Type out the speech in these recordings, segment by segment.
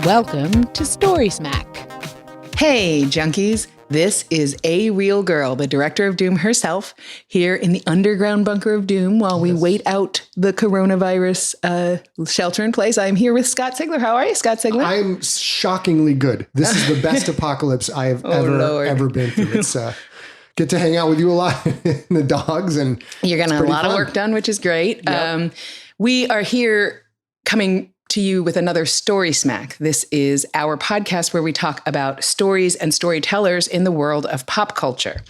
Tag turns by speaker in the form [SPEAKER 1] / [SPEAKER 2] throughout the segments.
[SPEAKER 1] Welcome to StorySmack.
[SPEAKER 2] Hey, junkies. This is A Real Girl, the director of Doom herself, here in the underground bunker of Doom while we wait out the coronavirus shelter in place. I'm here with Scott Sigler. How are you, Scott Sigler?
[SPEAKER 3] I'm shockingly good. This is the best apocalypse I have ever been through. It's get to hang out with you a lot and the dogs. And
[SPEAKER 2] you're getting a lot of work done, which is great. Yep. We are here coming to you with another StorySmack. This is our podcast where we talk about stories and storytellers in the world of pop culture.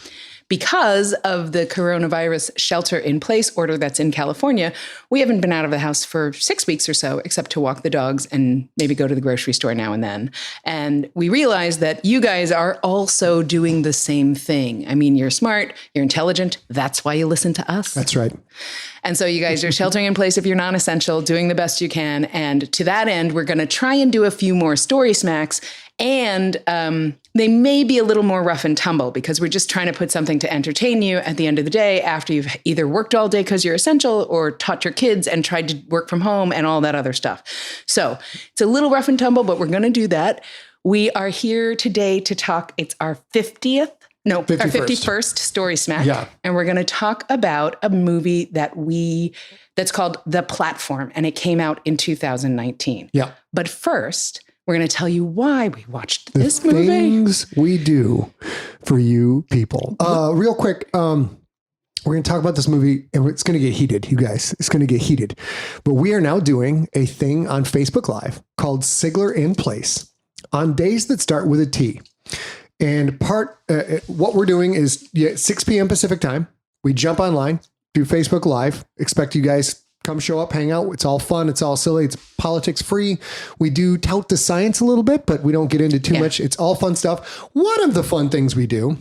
[SPEAKER 2] Because of the coronavirus shelter-in-place order that's in California, we haven't been out of the house for 6 weeks or so, except to walk the dogs and maybe go to the grocery store now and then. And we realize that you guys are also doing the same thing. I mean, you're smart, you're intelligent. That's why you listen to us.
[SPEAKER 3] That's right.
[SPEAKER 2] And so you guys are sheltering in place if you're non-essential, doing the best you can. And to that end, we're going to try and do a few more story smacks. And they may be a little more rough and tumble because we're just trying to put something to entertain you at the end of the day after you've either worked all day because you're essential or taught your kids and tried to work from home and all that other stuff. So it's a little rough and tumble, but we're going to do that. We are here today to talk. It's our 51st Story Smack. Yeah. And we're going to talk about a movie that's called The Platform, and it came out in 2019. Yeah. But first, we're going to tell you why we watched this movie.
[SPEAKER 3] Things we do for you people. Real quick, we're going to talk about this movie, and it's going to get heated, you guys. It's going to get heated. But we are now doing a thing on Facebook Live called Sigler in Place on days that start with a T. And what we're doing is 6 p.m. Pacific time. We jump online, do Facebook Live. Expect you guys come show up, hang out. It's all fun. It's all silly. It's politics free. We do tout the science a little bit, but we don't get into too much. It's all fun stuff. One of the fun things we do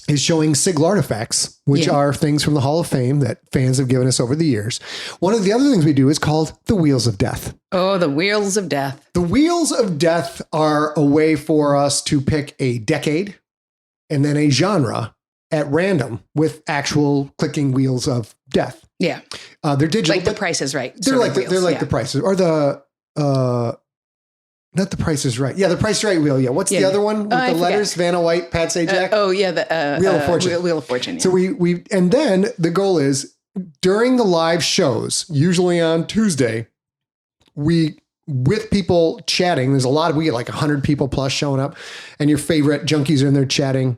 [SPEAKER 3] is showing Sigler artifacts, which are things from the Hall of Fame that fans have given us over the years. One of the other things we do is called the Wheels of Death.
[SPEAKER 2] Oh, the Wheels of Death.
[SPEAKER 3] The Wheels of Death are a way for us to pick a decade and then a genre at random with actual clicking wheels of death.
[SPEAKER 2] Yeah.
[SPEAKER 3] They're digital.
[SPEAKER 2] Like The Price is Right.
[SPEAKER 3] They're like The Price is, or the, not The Price is Right. Yeah, The Price is Right wheel. Yeah. What's the other one with the letters? Vanna White, Pat Sajak.
[SPEAKER 2] The
[SPEAKER 3] Wheel of Fortune.
[SPEAKER 2] Wheel of Fortune. Yeah.
[SPEAKER 3] So and then the goal is during the live shows, usually on Tuesday, with people chatting, we get like 100 people plus showing up, and your favorite junkies are in there chatting.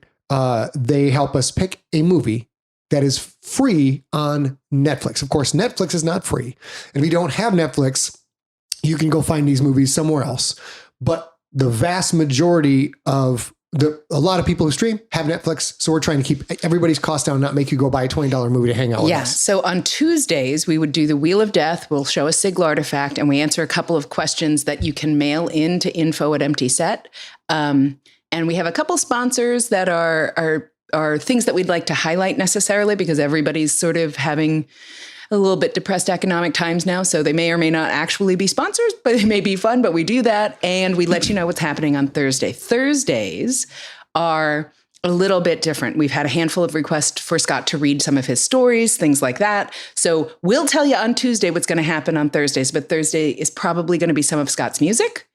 [SPEAKER 3] They help us pick a movie that is free on Netflix. Of course, Netflix is not free. And if you don't have Netflix, you can go find these movies somewhere else. But the vast majority of a lot of people who stream have Netflix. So we're trying to keep everybody's cost down, not make you go buy a $20 movie to hang out with us.
[SPEAKER 2] So on Tuesdays, we would do the Wheel of Death. We'll show a Sigler artifact, and we answer a couple of questions that you can mail in to info@emptyset. And we have a couple sponsors that are things that we'd like to highlight necessarily because everybody's sort of having a little bit depressed economic times now. So they may or may not actually be sponsors, but it may be fun, but we do that. And we let you know what's happening on Thursday. Thursdays are a little bit different. We've had a handful of requests for Scott to read some of his stories, things like that. So we'll tell you on Tuesday what's going to happen on Thursdays, but Thursday is probably going to be some of Scott's music.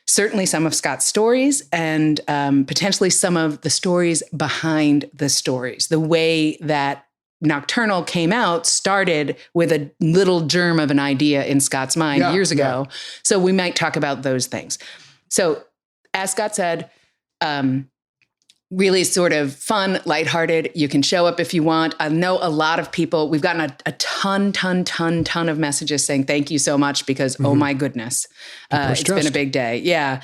[SPEAKER 2] Certainly some of Scott's stories and potentially some of the stories behind the stories. The way that Nocturnal came out started with a little germ of an idea in Scott's mind years ago. Yeah. So we might talk about those things. So as Scott said, really sort of fun, lighthearted. You can show up if you want. I know a lot of people, we've gotten a ton of messages saying thank you so much because, oh my goodness, it's been a big day. Yeah.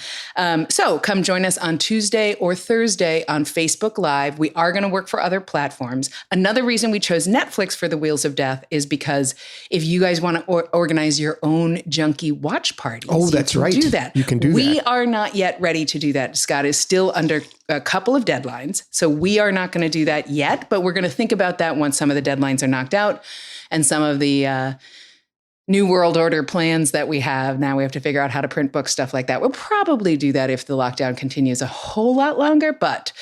[SPEAKER 2] So come join us on Tuesday or Thursday on Facebook Live. We are going to work for other platforms. Another reason we chose Netflix for the Wheels of Death is because if you guys want to organize your own junkie watch parties,
[SPEAKER 3] that's right.
[SPEAKER 2] Do that.
[SPEAKER 3] You can do that.
[SPEAKER 2] We are not yet ready to do that. Scott is still under a couple of deadlines. So we are not going to do that yet, but we're going to think about that once some of the deadlines are knocked out and some of the New World Order plans that we have. Now we have to figure out how to print books, stuff like that. We'll probably do that if the lockdown continues a whole lot longer. But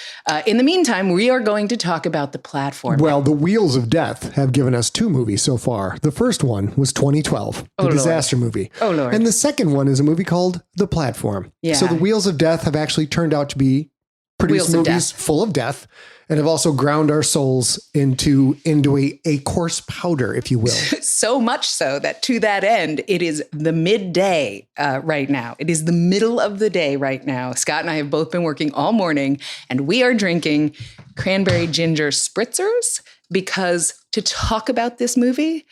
[SPEAKER 2] in the meantime, we are going to talk about the platform.
[SPEAKER 3] Well, the Wheels of Death have given us 2 movies so far. The first one was 2012, the disaster movie.
[SPEAKER 2] Oh, Lord.
[SPEAKER 3] And the second one is a movie called The Platform.
[SPEAKER 2] Yeah.
[SPEAKER 3] So the Wheels of Death have actually turned out to be produced movies full of death, and have also ground our souls into a coarse powder, if you will.
[SPEAKER 2] So much so that to that end, it is the midday right now. It is the middle of the day right now. Scott and I have both been working all morning, and we are drinking cranberry ginger spritzers because to talk about this movie,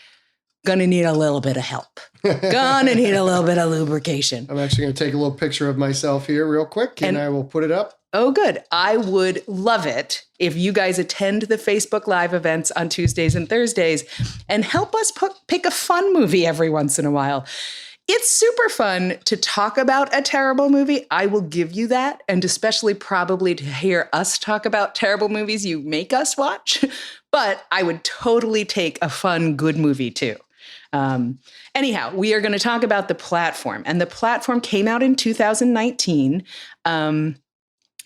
[SPEAKER 2] gonna need a little bit of help. Gonna need a little bit of lubrication.
[SPEAKER 3] I'm actually going to take a little picture of myself here real quick, and I will put it up.
[SPEAKER 2] Oh, good. I would love it if you guys attend the Facebook Live events on Tuesdays and Thursdays and help us pick a fun movie every once in a while. It's super fun to talk about a terrible movie. I will give you that. And especially probably to hear us talk about terrible movies you make us watch. But I would totally take a fun, good movie too. Anyhow, we are going to talk about The Platform. And The Platform came out in 2019.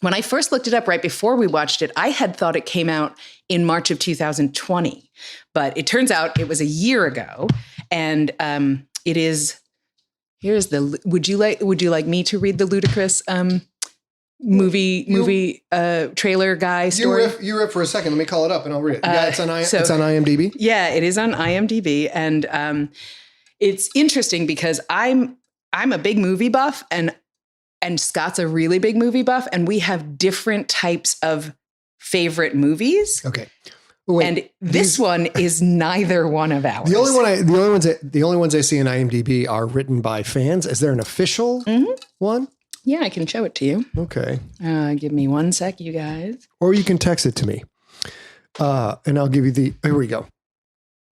[SPEAKER 2] When I first looked it up right before we watched it, I had thought it came out in March of 2020, but it turns out it was a year ago. And it is, would you like me to read the ludicrous movie trailer guy story?
[SPEAKER 3] You riff for a second. Let me call it up and I'll read it. Yeah, it's on IMDb.
[SPEAKER 2] Yeah, it is on IMDb. And it's interesting because I'm a big movie buff and Scott's a really big movie buff, and we have different types of favorite movies.
[SPEAKER 3] Okay. Wait,
[SPEAKER 2] and this one is neither one of ours.
[SPEAKER 3] The only ones I see in IMDb are written by fans. Is there an official one?
[SPEAKER 2] Yeah, I can show it to you.
[SPEAKER 3] Okay.
[SPEAKER 2] Give me 1 sec, you guys.
[SPEAKER 3] Or you can text it to me. And I'll give you here we go.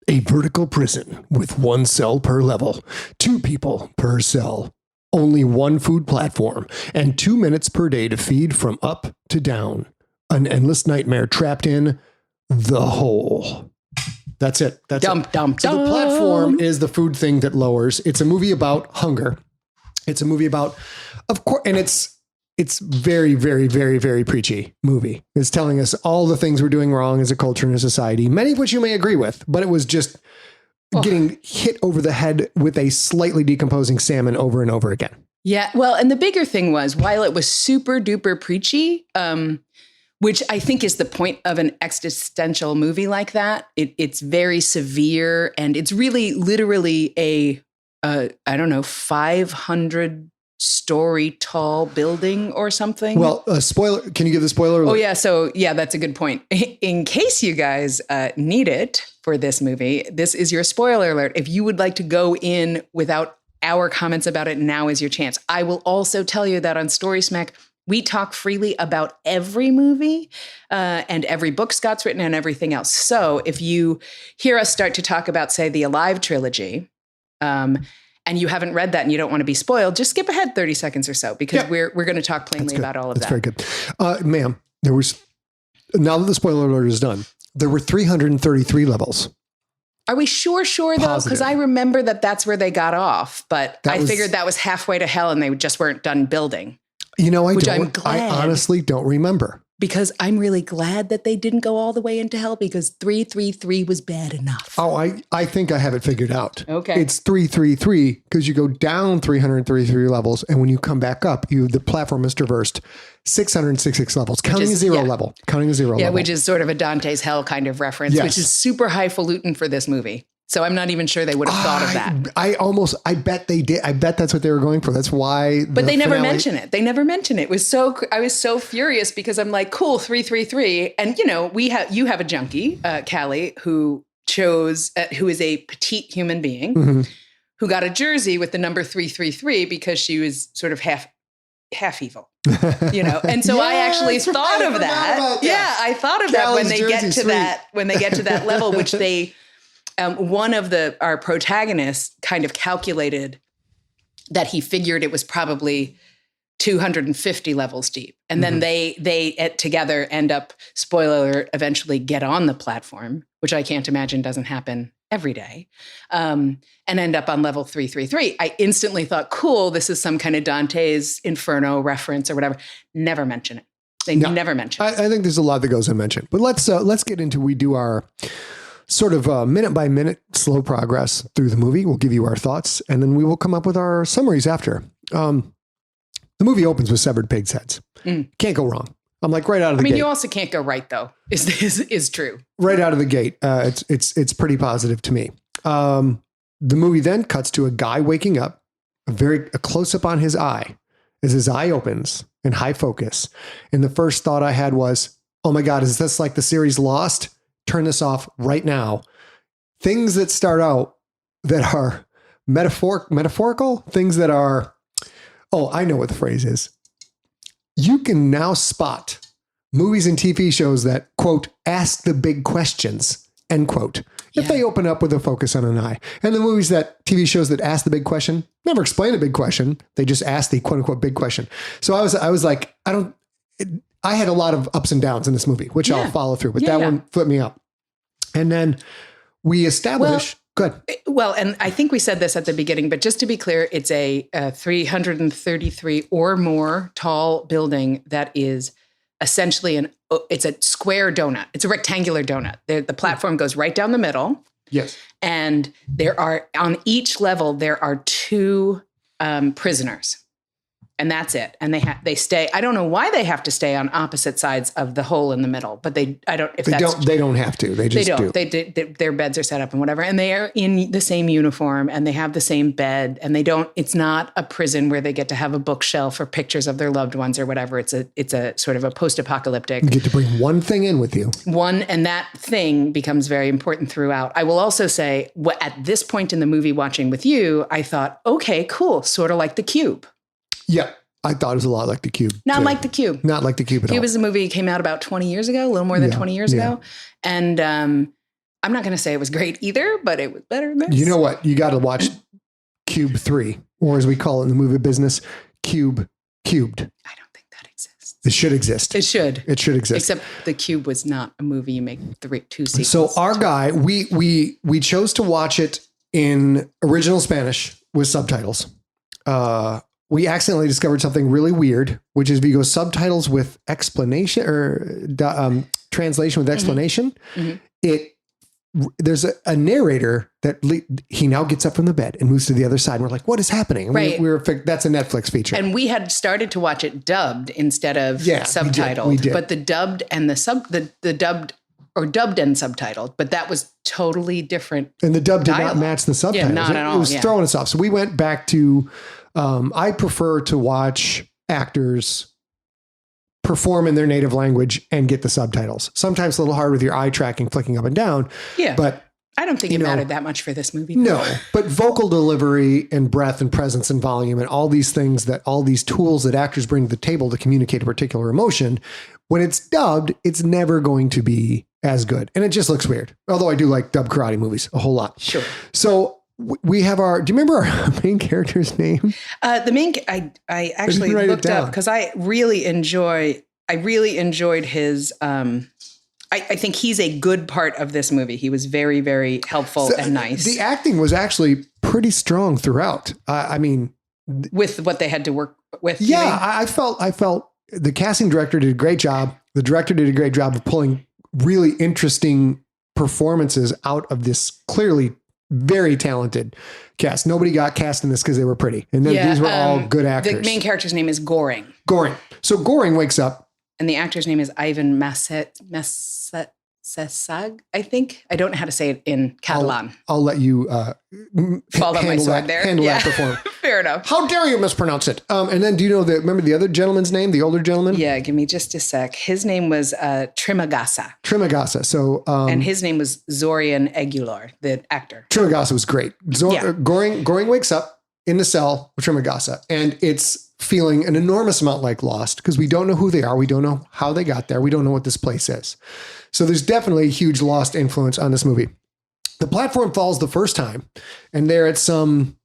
[SPEAKER 3] A vertical prison with 1 cell per level, 2 people per cell. Only 1 food platform, and 2 minutes per day to feed from up to down. An endless nightmare trapped in the hole. That's it. That's
[SPEAKER 2] dump,
[SPEAKER 3] it.
[SPEAKER 2] dump,
[SPEAKER 3] so
[SPEAKER 2] dump.
[SPEAKER 3] The platform is the food thing that lowers. It's a movie about hunger. It's a movie about, of course, and it's very, very, very, very preachy movie. It's telling us all the things we're doing wrong as a culture and a society, many of which you may agree with, but it was just getting hit over the head with a slightly decomposing salmon over and over again.
[SPEAKER 2] Yeah. Well, and the bigger thing was, while it was super duper preachy, which I think is the point of an existential movie like that, it's very severe, and it's really literally a 500 story tall building or something.
[SPEAKER 3] Well, spoiler. Can you give the spoiler alert?
[SPEAKER 2] Oh yeah. So yeah, that's a good point. In case you guys need it for this movie, this is your spoiler alert. If you would like to go in without our comments about it, now is your chance. I will also tell you that on StorySmack, we talk freely about every movie and every book Scott's written and everything else. So if you hear us start to talk about, say, the Alive trilogy, and you haven't read that and you don't want to be spoiled, just skip ahead 30 seconds or so, because we're going to talk plainly about all of that.
[SPEAKER 3] That's very good. Ma'am, now that the spoiler alert is done, there were 333 levels.
[SPEAKER 2] Are we sure though? Because I remember that's where they got off, but I figured that was halfway to hell and they just weren't done building.
[SPEAKER 3] You know, I honestly don't remember.
[SPEAKER 2] Because I'm really glad that they didn't go all the way into hell, because 333 was bad enough.
[SPEAKER 3] Oh, I think I have it figured out.
[SPEAKER 2] Okay.
[SPEAKER 3] It's 333 because you go down 333 levels, and when you come back up, the platform is traversed 666 levels, counting a zero level. Yeah,
[SPEAKER 2] which is sort of a Dante's Hell kind of reference, which is super highfalutin for this movie. So I'm not even sure they would have thought of that.
[SPEAKER 3] I bet they did. I bet that's what they were going for. That's why.
[SPEAKER 2] But they never mention it. They never mention it. I was so furious because I'm like, cool, 333. And you have a junkie, Callie, who is a petite human being who got a jersey with the number 333 because she was sort of half evil, And so I actually thought of that. Yeah, I thought of that when they get to that level, which they. One of our protagonists kind of calculated that he figured it was probably 250 levels deep. And then they together end up, spoiler alert, eventually get on the platform, which I can't imagine doesn't happen every day, and end up on level 333. I instantly thought, cool, this is some kind of Dante's Inferno reference or whatever. Never mention it. They never mention it.
[SPEAKER 3] I think there's a lot that goes unmentioned. But let's get into, we do our sort of minute by minute slow progress through the movie. We'll give you our thoughts, and then we will come up with our summaries after. The movie opens with severed pigs' heads. Can't go wrong. I'm like right out of the gate.
[SPEAKER 2] You also can't go right though. Is true.
[SPEAKER 3] Right out of the gate. It's pretty positive to me. The movie then cuts to a guy waking up, a close up on his eye as his eye opens in high focus. And the first thought I had was, oh my God, is this like the series Lost? Turn this off right now. Things that start out that are metaphorical, things that are, oh, I know what the phrase is. You can now spot movies and TV shows that, quote, ask the big questions, end quote, if they open up with a focus on an eye. And the movies TV shows that ask the big question, never explain a big question. They just ask the quote unquote big question. So I was like, I had a lot of ups and downs in this movie, which I'll follow through, but that one flipped me up. And then we establish, good.
[SPEAKER 2] Well, and I think we said this at the beginning, but just to be clear, it's a 333 or more tall building that is essentially it's a square donut. It's a rectangular donut. The platform goes right down the middle.
[SPEAKER 3] Yes.
[SPEAKER 2] And there are, on each level, there are two prisoners. And that's it. And they stay. I don't know why they have to stay on opposite sides of the hole in the middle, but they don't have to. They just do. Their beds are set up and whatever. And they are in the same uniform and they have the same bed, and it's not a prison where they get to have a bookshelf or pictures of their loved ones or whatever. It's a sort of a post-apocalyptic.
[SPEAKER 3] You get to bring one thing in with you.
[SPEAKER 2] And that thing becomes very important throughout. I will also say, at this point in the movie watching with you, I thought, okay, cool. Sort of like The Cube.
[SPEAKER 3] Yeah, I thought it was a lot like The Cube.
[SPEAKER 2] Not like The Cube.
[SPEAKER 3] Not like The Cube at all.
[SPEAKER 2] Cube is a movie that came out about 20 years ago, a little more than 20 years ago. And I'm not going to say it was great either, but it was better than this.
[SPEAKER 3] You know what? You got to watch Cube 3, or as we call it in the movie business, Cubed.
[SPEAKER 2] I don't think that exists.
[SPEAKER 3] It should exist.
[SPEAKER 2] It should.
[SPEAKER 3] It should exist.
[SPEAKER 2] Except The Cube was not a movie you make two sequels.
[SPEAKER 3] So our guy, we chose to watch it in original Spanish with subtitles. We accidentally discovered something really weird, which is if you go subtitles with explanation or translation with explanation, there's a narrator that he now gets up from the bed and moves to the other side. And we're like, what is happening? And
[SPEAKER 2] right.
[SPEAKER 3] That's a Netflix feature.
[SPEAKER 2] And we had started to watch it dubbed instead of subtitled.
[SPEAKER 3] We did.
[SPEAKER 2] But the dubbed and the dubbed or dubbed and subtitled, but that was totally different.
[SPEAKER 3] And the dub did not match the subtitles.
[SPEAKER 2] Yeah, not at all.
[SPEAKER 3] It was throwing us off. So we went back to, I prefer to watch actors perform in their native language and get the subtitles. Sometimes a little hard with your eye tracking, flicking up and down.
[SPEAKER 2] Yeah.
[SPEAKER 3] But
[SPEAKER 2] I don't think it mattered that much for this movie.
[SPEAKER 3] No, but vocal delivery and breath and presence and volume and all these things all these tools that actors bring to the table to communicate a particular emotion, when it's dubbed, it's never going to be as good. And it just looks weird. Although I do like dubbed karate movies a whole lot.
[SPEAKER 2] Sure.
[SPEAKER 3] So we have do you remember our main character's name?
[SPEAKER 2] I actually looked up because I really enjoyed his, I think he's a good part of this movie. He was very, very helpful and nice.
[SPEAKER 3] The acting was actually pretty strong throughout.
[SPEAKER 2] With what they had to work with.
[SPEAKER 3] Yeah, I felt the casting director did a great job. The director did a great job of pulling really interesting performances out of this clearly very talented cast. Nobody got cast in this because they were pretty. And these were all good actors.
[SPEAKER 2] The main character's name is Goring.
[SPEAKER 3] So Goring wakes up.
[SPEAKER 2] And the actor's name is Ivan Masesag, I think. I don't know how to say it in Catalan.
[SPEAKER 3] I'll let you
[SPEAKER 2] fall on my sword there.
[SPEAKER 3] Handle that perform.
[SPEAKER 2] Fair enough.
[SPEAKER 3] How dare you mispronounce it? And then do you remember the other gentleman's name, the older gentleman?
[SPEAKER 2] Yeah, give me just a sec. His name was
[SPEAKER 3] Trimagasa. So,
[SPEAKER 2] and his name was Zorian Aguilar, the actor.
[SPEAKER 3] Trimagasa was great. Goring wakes up in the cell with Trimagasa, and it's feeling an enormous amount like Lost because we don't know who they are. We don't know how they got there. We don't know what this place is. So there's definitely a huge Lost influence on this movie. The platform falls the first time and they're at some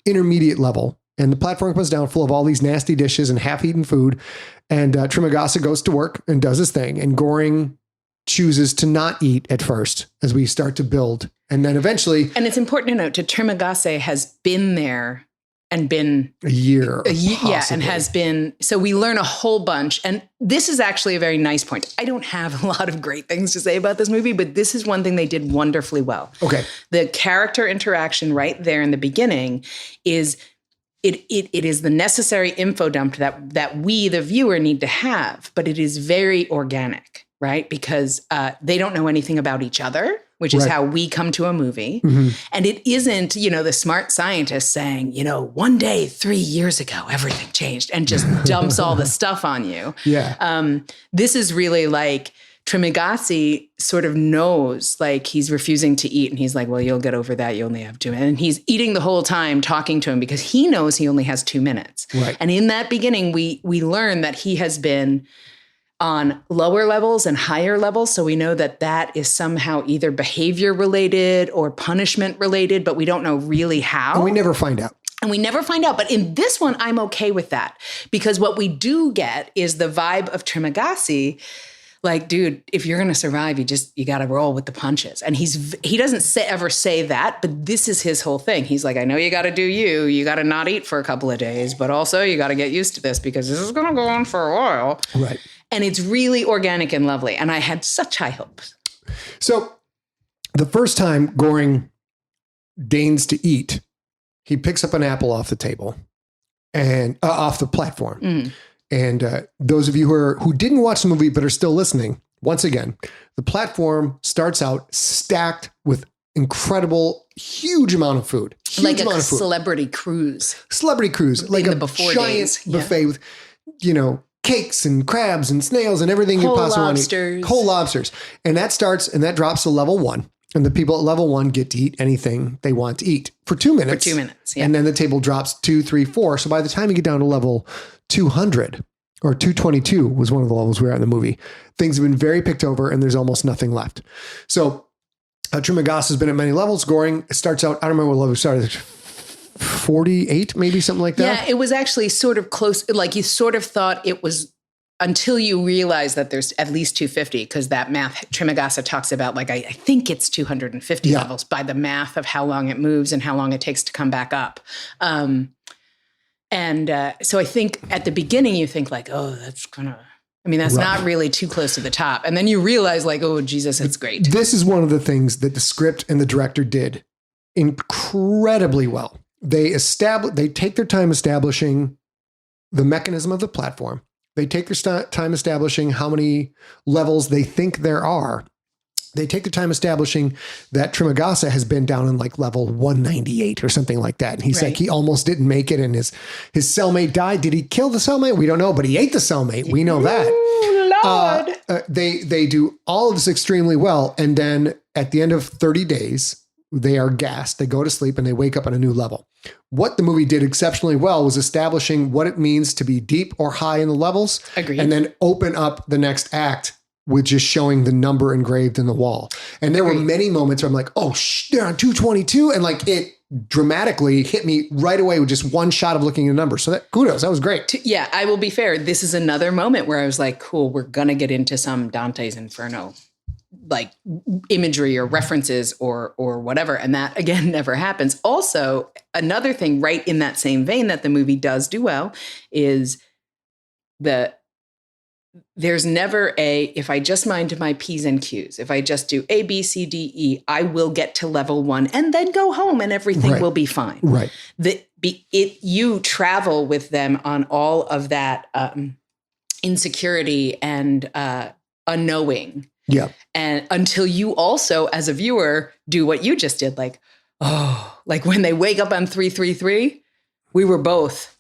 [SPEAKER 3] intermediate level, and the platform comes down full of all these nasty dishes and half-eaten food. And Trimagasa goes to work and does his thing. And Goring chooses to not eat at first as we start to build. And then eventually...
[SPEAKER 2] And it's important to note, Trimagase has been there and been
[SPEAKER 3] a year.
[SPEAKER 2] Yeah, and has been. So we learn a whole bunch. And this is actually a very nice point. I don't have a lot of great things to say about this movie, but this is one thing they did wonderfully well.
[SPEAKER 3] Okay.
[SPEAKER 2] The character interaction right there in the beginning is it is the necessary info dump that we, the viewer, need to have, but it is very organic, right? Because they don't know anything about each other, which is how we come to a movie. Mm-hmm. And it isn't, the smart scientist saying, one day, 3 years ago, everything changed and just dumps all the stuff on you.
[SPEAKER 3] Yeah.
[SPEAKER 2] This is really like Trimagasi sort of knows, like he's refusing to eat. And he's like, well, you'll get over that. You only have 2 minutes. And he's eating the whole time talking to him because he knows he only has 2 minutes.
[SPEAKER 3] Right.
[SPEAKER 2] And in that beginning, we learn that he has been on lower levels and higher levels. So we know that is somehow either behavior related or punishment related, but we don't know really how.
[SPEAKER 3] And we never find out.
[SPEAKER 2] But in this one, I'm okay with that because what we do get is the vibe of Trimagasi. Like, dude, if you're going to survive, you got to roll with the punches. And he doesn't ever say that, but this is his whole thing. He's like, I know you got to do you got to not eat for a couple of days, but also you got to get used to this because this is going to go on for a while.
[SPEAKER 3] Right.
[SPEAKER 2] And it's really organic and lovely. And I had such high hopes.
[SPEAKER 3] So the first time Goring deigns to eat, he picks up an apple off the table and off the platform. Mm. And those of you who didn't watch the movie but are still listening, once again, the platform starts out stacked with incredible, huge amount of food.
[SPEAKER 2] Like a celebrity cruise.
[SPEAKER 3] Like a giant buffet with, cakes and crabs and snails and everything you possibly want to eat. Whole lobsters. And that drops to level 1. And the people at level 1 get to eat anything they want to eat for 2 minutes.
[SPEAKER 2] For 2 minutes, yeah.
[SPEAKER 3] And then the table drops 2, 3, 4. So by the time you get down to level 200 or 222 was one of the levels we were at in the movie, things have been very picked over and there's almost nothing left. So Trimagasi has been at many levels. Goring starts out, I don't remember what level we started, 48, maybe something like that.
[SPEAKER 2] Yeah, it was actually sort of close. Like you sort of thought it was until you realize that there's at least 250 because that math Trimagasi talks about, like, I think it's 250 levels by the math of how long it moves and how long it takes to come back up. So I think at the beginning you think like, oh, that's not really too close to the top. And then you realize like, oh, Jesus, it's great.
[SPEAKER 3] This is one of the things that the script and the director did incredibly well. They take their time establishing the mechanism of the platform. They take their time establishing how many levels they think there are. They take the time establishing that Trimagasi has been down in like level 198 or something like that. And he's like, he almost didn't make it and his cellmate died. Did he kill the cellmate? We don't know, but he ate the cellmate. We know that.
[SPEAKER 2] Lord.
[SPEAKER 3] They do all of this extremely well. And then at the end of 30 days, they are gassed. They go to sleep and they wake up on a new level. What the movie did exceptionally well was establishing what it means to be deep or high in the levels.
[SPEAKER 2] Agreed.
[SPEAKER 3] And then open up the next act with just showing the number engraved in the wall. And there were many moments where I'm like, oh, they're on 222. And like it dramatically hit me right away with just one shot of looking at the number. So kudos, that was great.
[SPEAKER 2] Yeah, I will be fair. This is another moment where I was like, cool, we're going to get into some Dante's Inferno like imagery or references or whatever. And that again, never happens. Also, another thing right in that same vein that the movie does do well is there's never if I just mind my P's and Q's, if I just do A, B, C, D, E, I will get to level 1 and then go home and everything will be fine.
[SPEAKER 3] Right.
[SPEAKER 2] You travel with them on all of that insecurity and unknowing.
[SPEAKER 3] Yeah.
[SPEAKER 2] And until you also, as a viewer, do what you just did, like, oh, like when they wake up on 333, we were both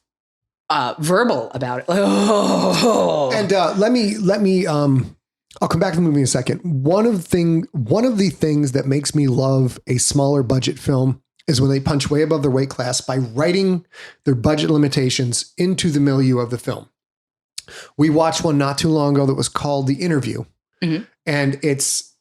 [SPEAKER 2] verbal about it. Like, oh.
[SPEAKER 3] And let me. I'll come back to the movie in a second. One of the things that makes me love a smaller budget film is when they punch way above their weight class by writing their budget limitations into the milieu of the film. We watched one not too long ago that was called The Interview. Mm-hmm. And it's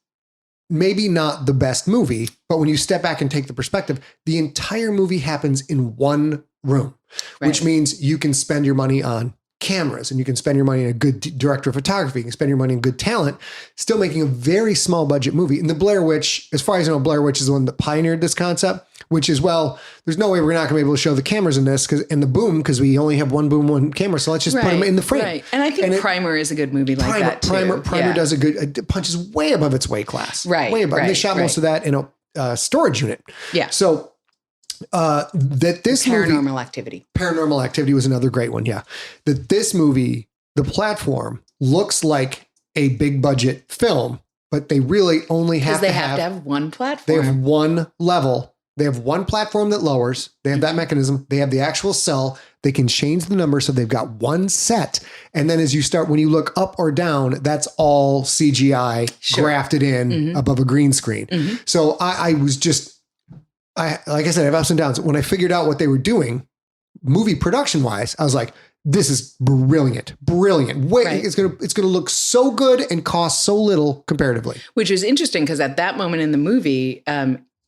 [SPEAKER 3] maybe not the best movie, but when you step back and take the perspective, the entire movie happens in one room, which means you can spend your money on cameras, and you can spend your money on a good director of photography. You can spend your money on good talent, still making a very small budget movie. And the Blair Witch, as far as I know, Blair Witch is the one that pioneered this concept, which is, well, there's no way we're not going to be able to show the cameras in this and the boom, because we only have one boom, one camera. So let's just put them in the frame.
[SPEAKER 2] Right. And I think Primer is a good movie like that too.
[SPEAKER 3] Primer does it punches way above its weight class.
[SPEAKER 2] Right.
[SPEAKER 3] Way above.
[SPEAKER 2] Right,
[SPEAKER 3] and they shot most of that in a storage unit.
[SPEAKER 2] Yeah.
[SPEAKER 3] So that this
[SPEAKER 2] Paranormal Activity.
[SPEAKER 3] Paranormal Activity was another great one. Yeah. That this movie, the platform, looks like a big budget film, but they really only have to have
[SPEAKER 2] one platform.
[SPEAKER 3] They have one level. They have one platform that lowers. They have that mechanism. They have the actual cell. They can change the number. So they've got one set. And then as you start, when you look up or down, that's all CGI grafted in above a green screen. So I was just, like I said, I have ups and downs. When I figured out what they were doing, movie production wise, I was like, this is brilliant. Wait, it's gonna look so good and cost so little comparatively.
[SPEAKER 2] Which is interesting because at that moment in the movie,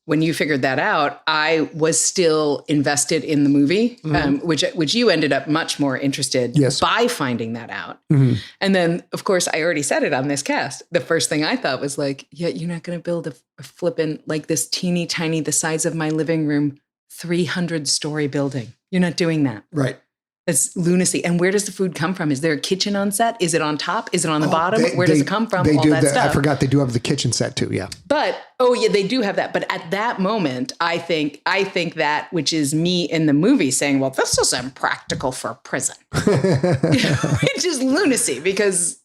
[SPEAKER 2] when you figured that out, I was still invested in the movie, which you ended up much more interested by finding that out. And then, of course, I already said it on this cast. The first thing I thought was like, yeah, you're not going to build a flippin' like this teeny tiny, the size of my living room, 300-story building. You're not doing that.
[SPEAKER 3] Right.
[SPEAKER 2] It's lunacy. And where does the food come from? Is there a kitchen on set? Is it on top? Is it on the bottom? Where does it come from? All that stuff.
[SPEAKER 3] I forgot they do have the kitchen set too. Yeah.
[SPEAKER 2] But, they do have that. But at that moment, I think that, which is me in the movie saying, well, this is impractical for a prison. Which is lunacy because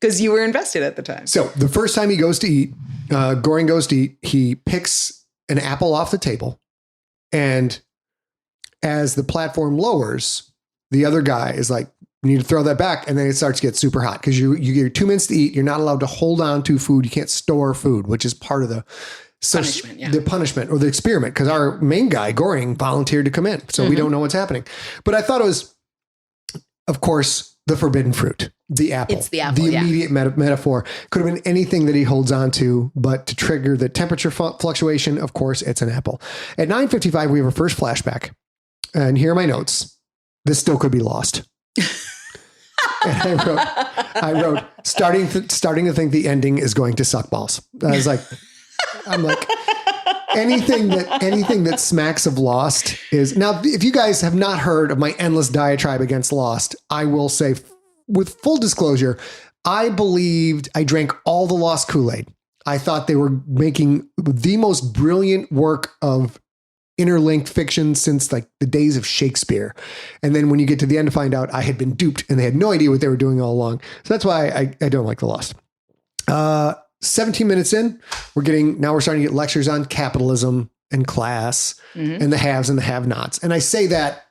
[SPEAKER 2] you were invested at the time.
[SPEAKER 3] So the first time he goes to eat, Goring goes to eat, he picks an apple off the table, and as the platform lowers, the other guy is like, you need to throw that back. And then it starts to get super hot because you get 2 minutes to eat. You're not allowed to hold on to food. You can't store food, which is part of the punishment or the experiment. Because our main guy, Goring, volunteered to come in. So we don't know what's happening. But I thought it was, of course, the forbidden fruit, the apple.
[SPEAKER 2] It's the apple,
[SPEAKER 3] the immediate metaphor. Could have been anything that he holds on to, but to trigger the temperature fluctuation, of course, it's an apple. At 9:55, we have our first flashback. And here are my notes. This still could be lost. And I wrote, starting to think the ending is going to suck balls. I'm like, anything that smacks of Lost is now. If you guys have not heard of my endless diatribe against Lost, I will say, with full disclosure, I drank all the Lost Kool-Aid. I thought they were making the most brilliant work of interlinked fiction since like the days of Shakespeare. And then when you get to the end to find out I had been duped and they had no idea what they were doing all along. So that's why I don't like The Lost. 17 minutes in, we're starting to get lectures on capitalism and class and the haves and the have-nots. And I say that,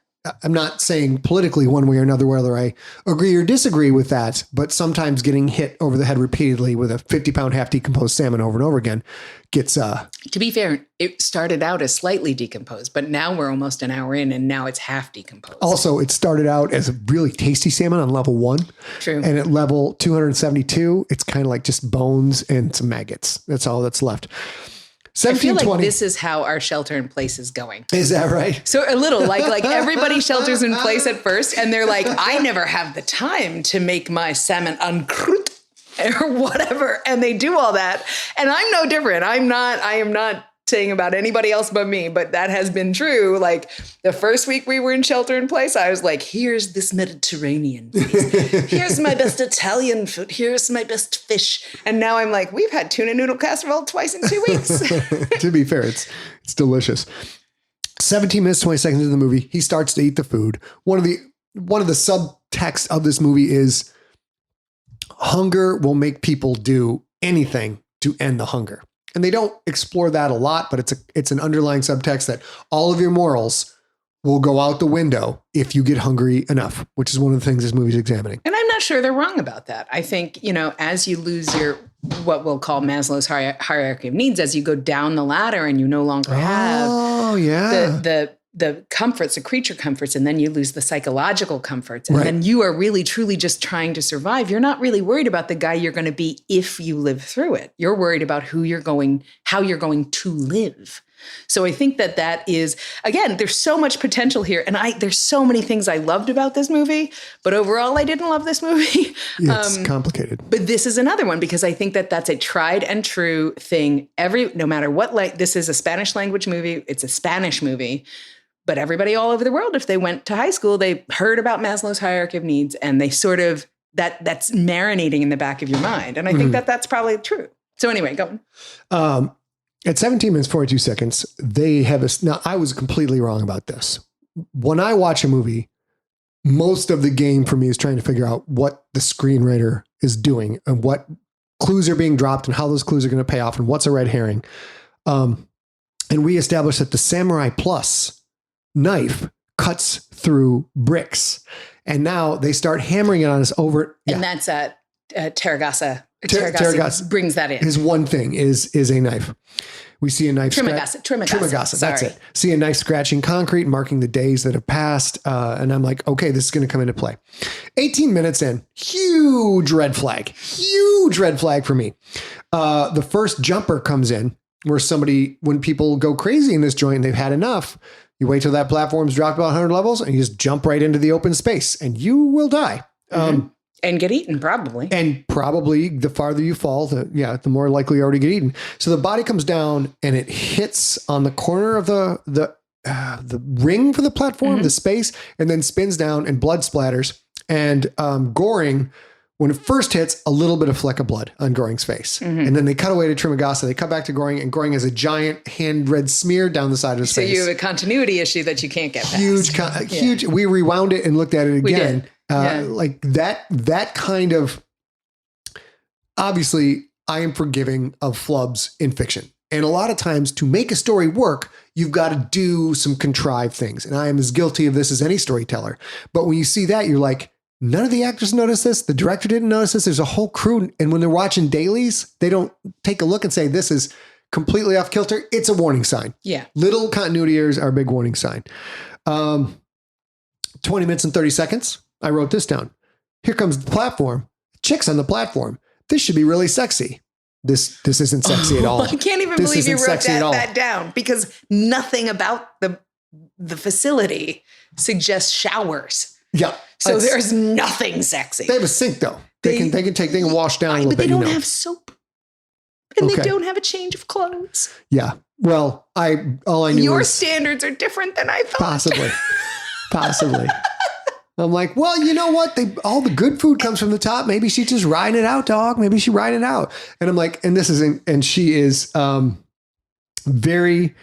[SPEAKER 3] I'm not saying politically one way or another whether I agree or disagree with that, but sometimes getting hit over the head repeatedly with a 50-pound half decomposed salmon over and over again gets... To
[SPEAKER 2] be fair, it started out as slightly decomposed, but now we're almost an hour in and now it's half decomposed.
[SPEAKER 3] Also, it started out as a really tasty salmon on level 1.
[SPEAKER 2] True.
[SPEAKER 3] And at level 272, it's kind of like just bones and some maggots. That's all that's left.
[SPEAKER 2] I feel like this is how our shelter in place is going.
[SPEAKER 3] Is that right?
[SPEAKER 2] So a little like everybody shelters in place at first and they're like, I never have the time to make my salmon en croûte or whatever. And they do all that. And I'm no different. I am not saying about anybody else but me, but that has been true. Like the first week we were in shelter in place, I was like, here's this Mediterranean feast. Here's my best Italian food. Here's my best fish. And now I'm like, we've had tuna noodle casserole twice in 2 weeks.
[SPEAKER 3] To be fair, it's delicious. 17 minutes, 20 seconds into the movie, he starts to eat the food. One of the subtext of this movie is hunger will make people do anything to end the hunger. And they don't explore that a lot, but it's an underlying subtext that all of your morals will go out the window if you get hungry enough, which is one of the things this movie's examining.
[SPEAKER 2] And I'm not sure they're wrong about that. I think, as you lose your, what we'll call Maslow's hierarchy of needs, as you go down the ladder and you no longer have the comforts, the creature comforts, and then you lose the psychological comforts. And then you are really, truly just trying to survive. You're not really worried about the guy you're going to be if you live through it. You're worried about how you're going to live. So I think that is, again, there's so much potential here. And there's so many things I loved about this movie, but overall I didn't love this movie.
[SPEAKER 3] It's complicated.
[SPEAKER 2] But this is another one because I think that's a tried and true thing. No matter what, this is a Spanish language movie. It's a Spanish movie. But everybody all over the world, if they went to high school, they heard about Maslow's hierarchy of needs, and they sort of, that's marinating in the back of your mind. And I think that's probably true. So anyway, go on.
[SPEAKER 3] At 17 minutes, 42 seconds, they have now I was completely wrong about this. When I watch a movie, most of the game for me is trying to figure out what the screenwriter is doing and what clues are being dropped and how those clues are going to pay off and what's a red herring. And we established that the Samurai Plus knife cuts through bricks. And now they start hammering it on us over.
[SPEAKER 2] And that's Tarragasa. Tarragasa brings that in.
[SPEAKER 3] His one thing is a knife. We see a knife.
[SPEAKER 2] Trimagasa.
[SPEAKER 3] That's it. See a knife scratching concrete, marking the days that have passed. And I'm like, okay, this is going to come into play. 18 minutes in, huge red flag for me. The first jumper comes in where when people go crazy in this joint, they've had enough. You wait till that platform's dropped about 100 levels and you just jump right into the open space and you will die.
[SPEAKER 2] And get eaten, probably.
[SPEAKER 3] And probably the farther you fall, the more likely you already get eaten. So the body comes down and it hits on the corner of the ring for the platform, the space, and then spins down and blood splatters. And Goring, when it first hits, a little bit of fleck of blood on Goring's face. And then they cut away to Trimagasa. They cut back to Goring, and Goring has a giant hand red smear down the side of his face.
[SPEAKER 2] So you have a continuity issue that you can't get past.
[SPEAKER 3] Huge. We rewound it and looked at it again.
[SPEAKER 2] We did.
[SPEAKER 3] Like that kind of, obviously I am forgiving of flubs in fiction. And a lot of times to make a story work, you've got to do some contrived things. And I am as guilty of this as any storyteller. But when you see that, you're like, none of the actors noticed this. The director didn't notice this. There's a whole crew. And when they're watching dailies, they don't take a look and say, this is completely off kilter. It's a warning sign.
[SPEAKER 2] Yeah.
[SPEAKER 3] Little continuity errors are a big warning sign. 20 minutes and 30 seconds. I wrote this down. Here comes the platform. Chicks on the platform. This should be really sexy. This isn't sexy at all.
[SPEAKER 2] I can't even believe you wrote that down because nothing about the facility suggests showers.
[SPEAKER 3] Yeah.
[SPEAKER 2] So there's nothing sexy.
[SPEAKER 3] They have a sink though. They can wash down a little bit.
[SPEAKER 2] But they don't have soap. And they don't have a change of clothes.
[SPEAKER 3] Yeah. Well, all I knew
[SPEAKER 2] your standards are different than I thought. Possibly. I'm like, well, you know what? All the good food comes from the top. Maybe she's just riding it out, dog. Maybe she riding it out. And I'm like, and she is very.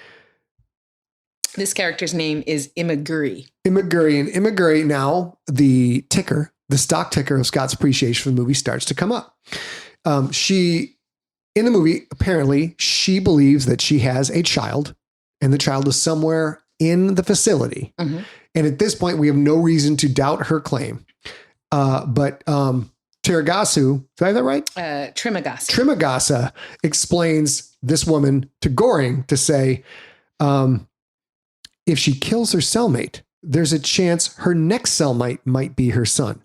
[SPEAKER 2] This character's name is Imaguri.
[SPEAKER 3] And Imaguri, now the stock ticker of Scott's appreciation for the movie starts to come up. In the movie, apparently, she believes that she has a child and the child is somewhere in the facility. And at this point, we have no reason to doubt her claim. But Tarragasa, did I have that right? Trimagasa explains this woman to Goring to say, if she kills her cellmate, there's a chance her next cellmate might be her son.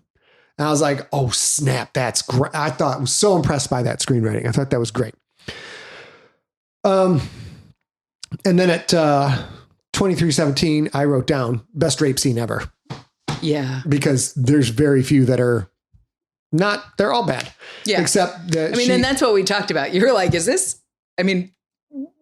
[SPEAKER 3] And I was like, oh, snap. That's great. I was so impressed by that screenwriting. I thought that was great. And then at 23:17, I wrote down best rape scene ever. Yeah. Because there's very few that are they're all bad. Yeah. Except that
[SPEAKER 2] and that's what we talked about. You're like,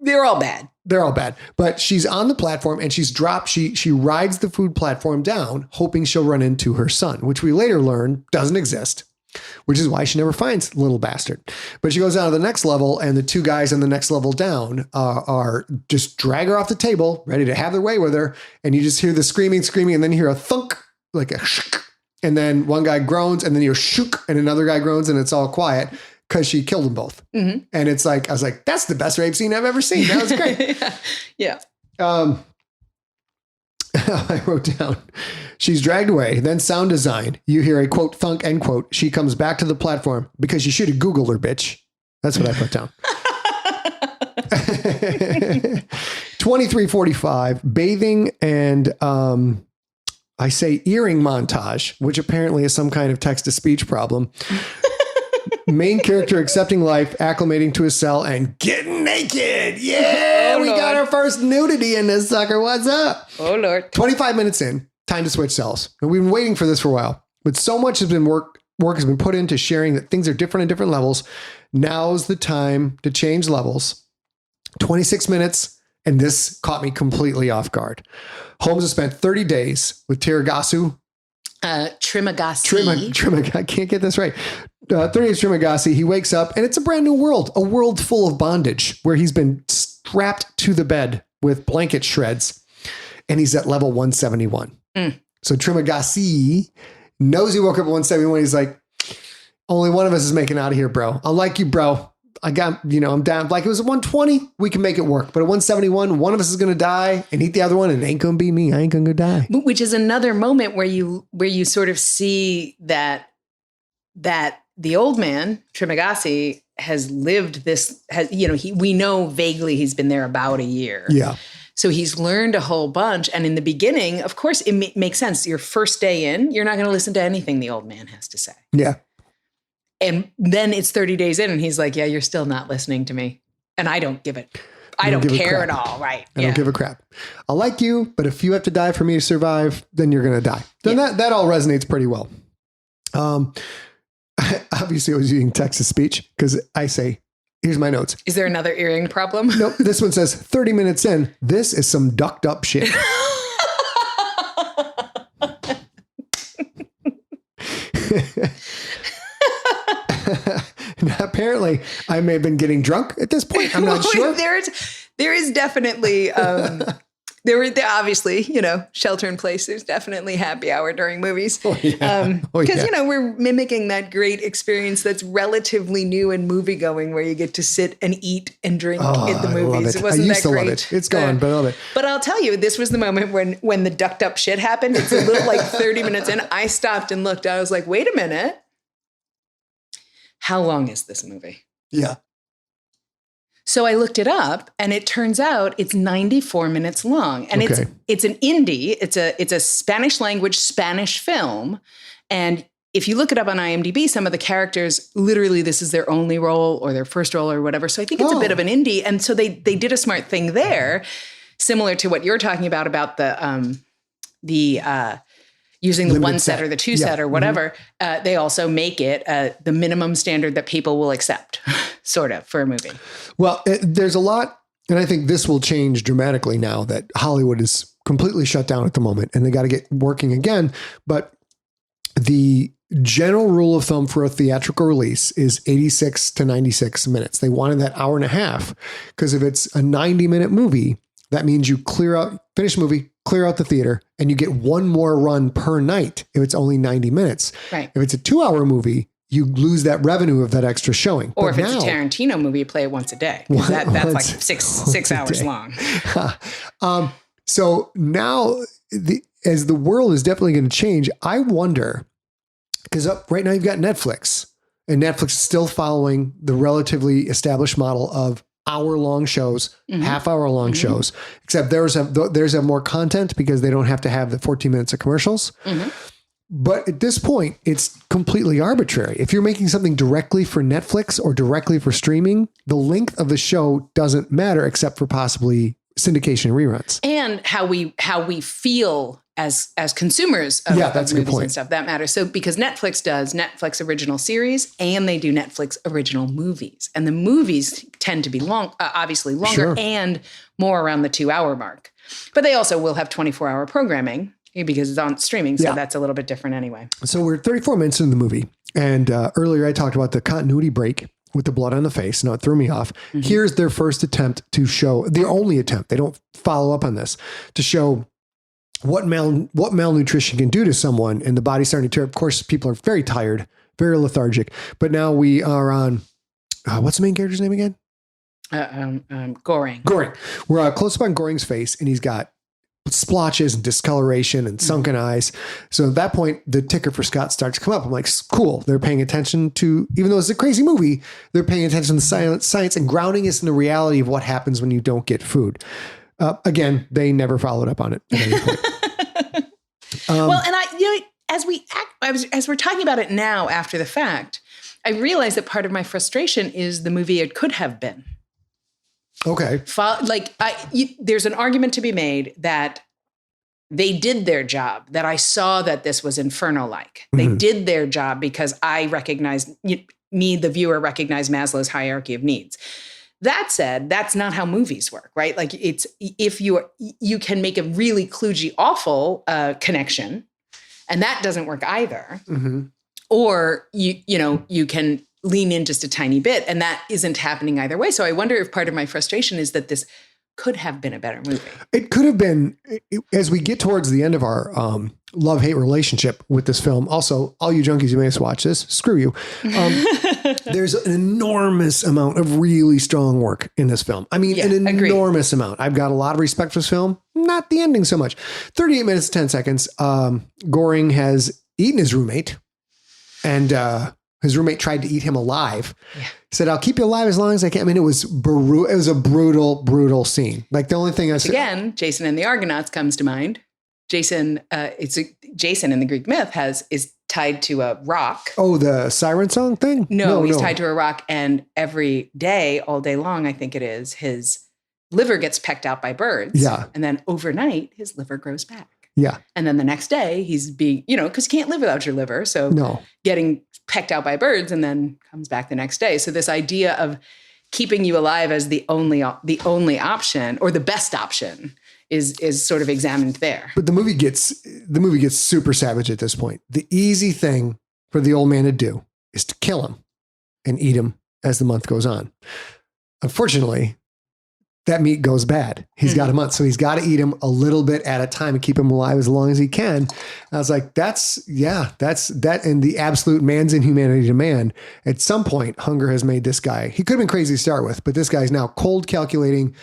[SPEAKER 2] they're all bad.
[SPEAKER 3] They're all bad. But she's on the platform and she rides the food platform down, hoping she'll run into her son, which we later learn doesn't exist, which is why she never finds the little bastard. But she goes down to the next level and the two guys on the next level down are just drag her off the table, ready to have their way with her. And you just hear the screaming, and then you hear a thunk, like a shk. And then one guy groans and then you hear shook and another guy groans and it's all quiet. Because she killed them both. And it's like, I was like, that's the best rape scene I've ever seen. That was great.
[SPEAKER 2] Yeah.
[SPEAKER 3] I wrote down, she's dragged away. Then sound design. You hear a quote, thunk, end quote. She comes back to the platform because you should have Googled her, bitch. That's what I put down. 23:45, bathing and I say earring montage, which apparently is some kind of text to speech problem. Main character accepting life, acclimating to his cell, and getting naked. Yeah, we got our first nudity in this sucker. What's up?
[SPEAKER 2] Oh, Lord.
[SPEAKER 3] 25 minutes in, time to switch cells. And we've been waiting for this for a while, but so much has been work has been put into sharing that things are different at different levels. Now's the time to change levels. 26 minutes, and this caught me completely off guard. Holmes has spent 30 days with Trimagasi. I can't get this right. 30 days Trimagasi. He wakes up, and it's a brand new world, a world full of bondage, where he's been strapped to the bed with blanket shreds, and he's at level 171. So Trimagasi knows he woke up at 171. He's like, only one of us is making out of here, bro. I like you, bro. I got, I'm down. Like, it was at 120, we can make it work. But at 171, one of us is going to die and eat the other one, and it ain't going to be me. I ain't going to die.
[SPEAKER 2] Which is another moment where you sort of see that the old man, Trimagasi, has lived this, we know vaguely he's been there about a year.
[SPEAKER 3] Yeah.
[SPEAKER 2] So he's learned a whole bunch. And in the beginning, of course, it makes sense. Your first day in, you're not going to listen to anything the old man has to say.
[SPEAKER 3] Yeah.
[SPEAKER 2] And then it's 30 days in, and he's like, yeah, you're still not listening to me. And I don't give it. I don't care at all. Right.
[SPEAKER 3] I don't give a crap. I like you, but if you have to die for me to survive, then you're going to die. Then that all resonates pretty well. Obviously, I was using text-to speech because I say, here's my notes.
[SPEAKER 2] Is there another earring problem?
[SPEAKER 3] Nope. This one says 30 minutes in. This is some ducked up shit. Now, apparently, I may have been getting drunk at this point. I'm not sure.
[SPEAKER 2] There is definitely, there obviously, shelter in place. There's definitely happy hour during movies. Because, we're mimicking that great experience that's relatively new in movie going, where you get to sit and eat and drink in the movies. It wasn't that great. Love it.
[SPEAKER 3] It's gone, but I love it.
[SPEAKER 2] But I'll tell you, this was the moment when the ducked up shit happened. It's a little like 30 minutes in. I stopped and looked. I was like, wait a minute. How long is this movie?
[SPEAKER 3] Yeah.
[SPEAKER 2] So I looked it up, and it turns out it's 94 minutes long, and it's an indie. It's a Spanish language Spanish film, and if you look it up on IMDb, some of the characters, literally, this is their only role or their first role or whatever. So I think it's a bit of an indie, and so they did a smart thing there, similar to what you're talking about the using the
[SPEAKER 3] limited
[SPEAKER 2] one set or the two set or whatever. They also make it the minimum standard that people will accept, sort of, for a movie.
[SPEAKER 3] Well, there's a lot, and I think this will change dramatically now that Hollywood is completely shut down at the moment, and they got to get working again. But the general rule of thumb for a theatrical release is 86 to 96 minutes. They wanted that hour and a half, because if it's a 90-minute movie, that means you finish the movie, clear out the theater, and you get one more run per night if it's only 90 minutes.
[SPEAKER 2] Right.
[SPEAKER 3] If it's a 2-hour movie, you lose that revenue of that extra showing.
[SPEAKER 2] Or if it's a Tarantino movie, you play it once a day. That's like six hours long.
[SPEAKER 3] So now, as the world is definitely going to change, I wonder, because right now you've got Netflix, and Netflix is still following the relatively established model of hour-long shows, half-hour-long shows, except theirs have more content because they don't have to have the 14 minutes of commercials. But at this point, it's completely arbitrary. If you're making something directly for Netflix or directly for streaming, the length of the show doesn't matter, except for possibly syndication reruns.
[SPEAKER 2] And how we feel as consumers of,
[SPEAKER 3] that's a good
[SPEAKER 2] movies
[SPEAKER 3] point.
[SPEAKER 2] And stuff. That matters. So because Netflix does Netflix original series, and they do Netflix original movies. And the movies tend to be obviously longer and more around the 2-hour mark. But they also will have 24-hour programming because it's on streaming. So that's a little bit different anyway.
[SPEAKER 3] So we're 34 minutes into the movie. And earlier I talked about the continuity break with the blood on the face. Now it threw me off. Here's their first attempt to show, their only attempt, they don't follow up on this, to show what malnutrition can do to someone, and the body's starting to tear. Of course, people are very tired, very lethargic. But now we are on, what's the main character's name again?
[SPEAKER 2] Goring.
[SPEAKER 3] We're close up on Goring's face, and he's got splotches and discoloration and sunken eyes. So at that point, the ticker for Scott starts to come up. I'm like, cool. They're paying attention to, even though it's a crazy movie, they're paying attention to the science and grounding us in the reality of what happens when you don't get food. Again, they never followed up on it at any point.
[SPEAKER 2] Well, and as we're talking about it now after the fact, I realize that part of my frustration is the movie it could have been.
[SPEAKER 3] Okay.
[SPEAKER 2] There's an argument to be made that they did their job, that I saw that this was Inferno-like. They did their job because I recognized, the viewer, recognized Maslow's hierarchy of needs. That said, that's not how movies work, right? Like if you can make a really kludgy, awful connection, and that doesn't work either. Or you can lean in just a tiny bit, and that isn't happening either way. So I wonder if part of my frustration is that this could have been a better movie.
[SPEAKER 3] It could have been, as we get towards the end of our love-hate relationship with this film. Also, all you junkies who may have watched this, screw you. There's an enormous amount of really strong work in this film. I mean, an enormous amount. I've got a lot of respect for this film. Not the ending so much. 38 minutes, 10 seconds. Goring has eaten his roommate, and his roommate tried to eat him alive. Yeah. He said, "I'll keep you alive as long as I can." I mean, it was a brutal, brutal scene. Like the only thing I said,
[SPEAKER 2] again, Jason and the Argonauts comes to mind. Jason, Jason in the Greek myth is tied to a rock.
[SPEAKER 3] Oh, the siren song thing?
[SPEAKER 2] No, he's tied to a rock, and every day, all day long, I think it is, his liver gets pecked out by birds.
[SPEAKER 3] Yeah.
[SPEAKER 2] And then overnight, his liver grows back.
[SPEAKER 3] Yeah.
[SPEAKER 2] And then the next day, he's being, because you can't live without your liver. So getting pecked out by birds and then comes back the next day. So this idea of keeping you alive as the only option, or the best option, is sort of examined there.
[SPEAKER 3] But the movie gets super savage at this point. The easy thing for the old man to do is to kill him and eat him as the month goes on. Unfortunately, that meat goes bad. He's got a month, so he's got to eat him a little bit at a time and keep him alive as long as he can. And I was like, that's that. And the absolute man's inhumanity to man. At some point, hunger has made this guy. He could have been crazy to start with, but this guy's now cold, calculating.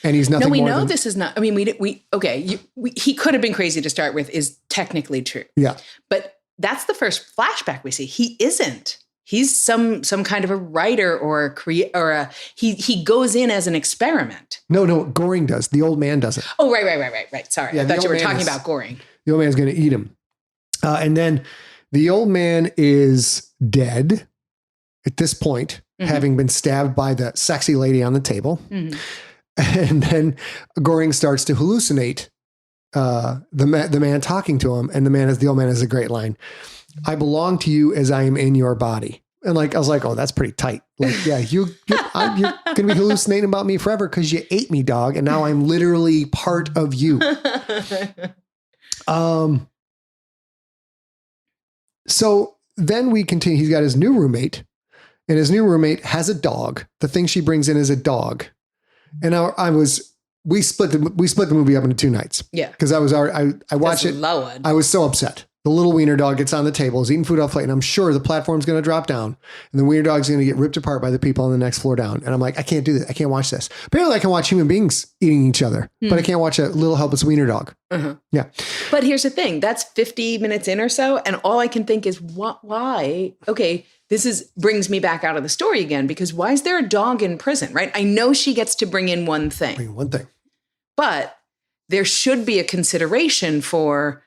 [SPEAKER 3] And he's nothing. No,
[SPEAKER 2] we
[SPEAKER 3] more
[SPEAKER 2] know
[SPEAKER 3] than,
[SPEAKER 2] this is not. I mean, he could have been crazy to start with is technically true.
[SPEAKER 3] Yeah,
[SPEAKER 2] but that's the first flashback we see. He isn't. He's some kind of a writer or he goes in as an experiment.
[SPEAKER 3] No, Goring does. The old man doesn't.
[SPEAKER 2] Oh, right. Sorry, I thought you were talking about Goring.
[SPEAKER 3] The old man's going to eat him, and then the old man is dead at this point, having been stabbed by the sexy lady on the table. And then Goring starts to hallucinate the man talking to him. And the old man has a great line. "I belong to you as I am in your body." And I was like, oh, that's pretty tight. Like, yeah, you're going to be hallucinating about me forever because you ate me, dog. And now I'm literally part of you. So then we continue. He's got his new roommate, and his new roommate has a dog. The thing she brings in is a dog. And we split the movie up into 2 nights. Yeah. Because I watched it.
[SPEAKER 2] Lowered.
[SPEAKER 3] I was so upset. The little wiener dog gets on the table, is eating food off plate, and I'm sure the platform's going to drop down, and the wiener dog's going to get ripped apart by the people on the next floor down. And I'm like, I can't do that. I can't watch this. Apparently I can watch human beings eating each other, but I can't watch a little helpless wiener dog. Yeah.
[SPEAKER 2] But here's the thing. That's 50 minutes in or so. And all I can think is, why? Okay, this brings me back out of the story again, because why is there a dog in prison, right? I know she gets to bring in one thing. But there should be a consideration for,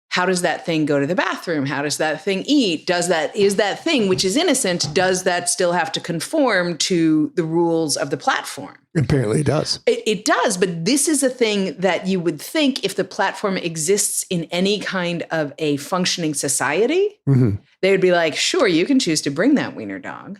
[SPEAKER 2] how does that thing go to the bathroom? How does that thing eat? Is that thing, which is innocent, does that still have to conform to the rules of the platform?
[SPEAKER 3] Apparently it does.
[SPEAKER 2] It does, but this is a thing that you would think if the platform exists in any kind of a functioning society, they would be like, sure, you can choose to bring that wiener dog,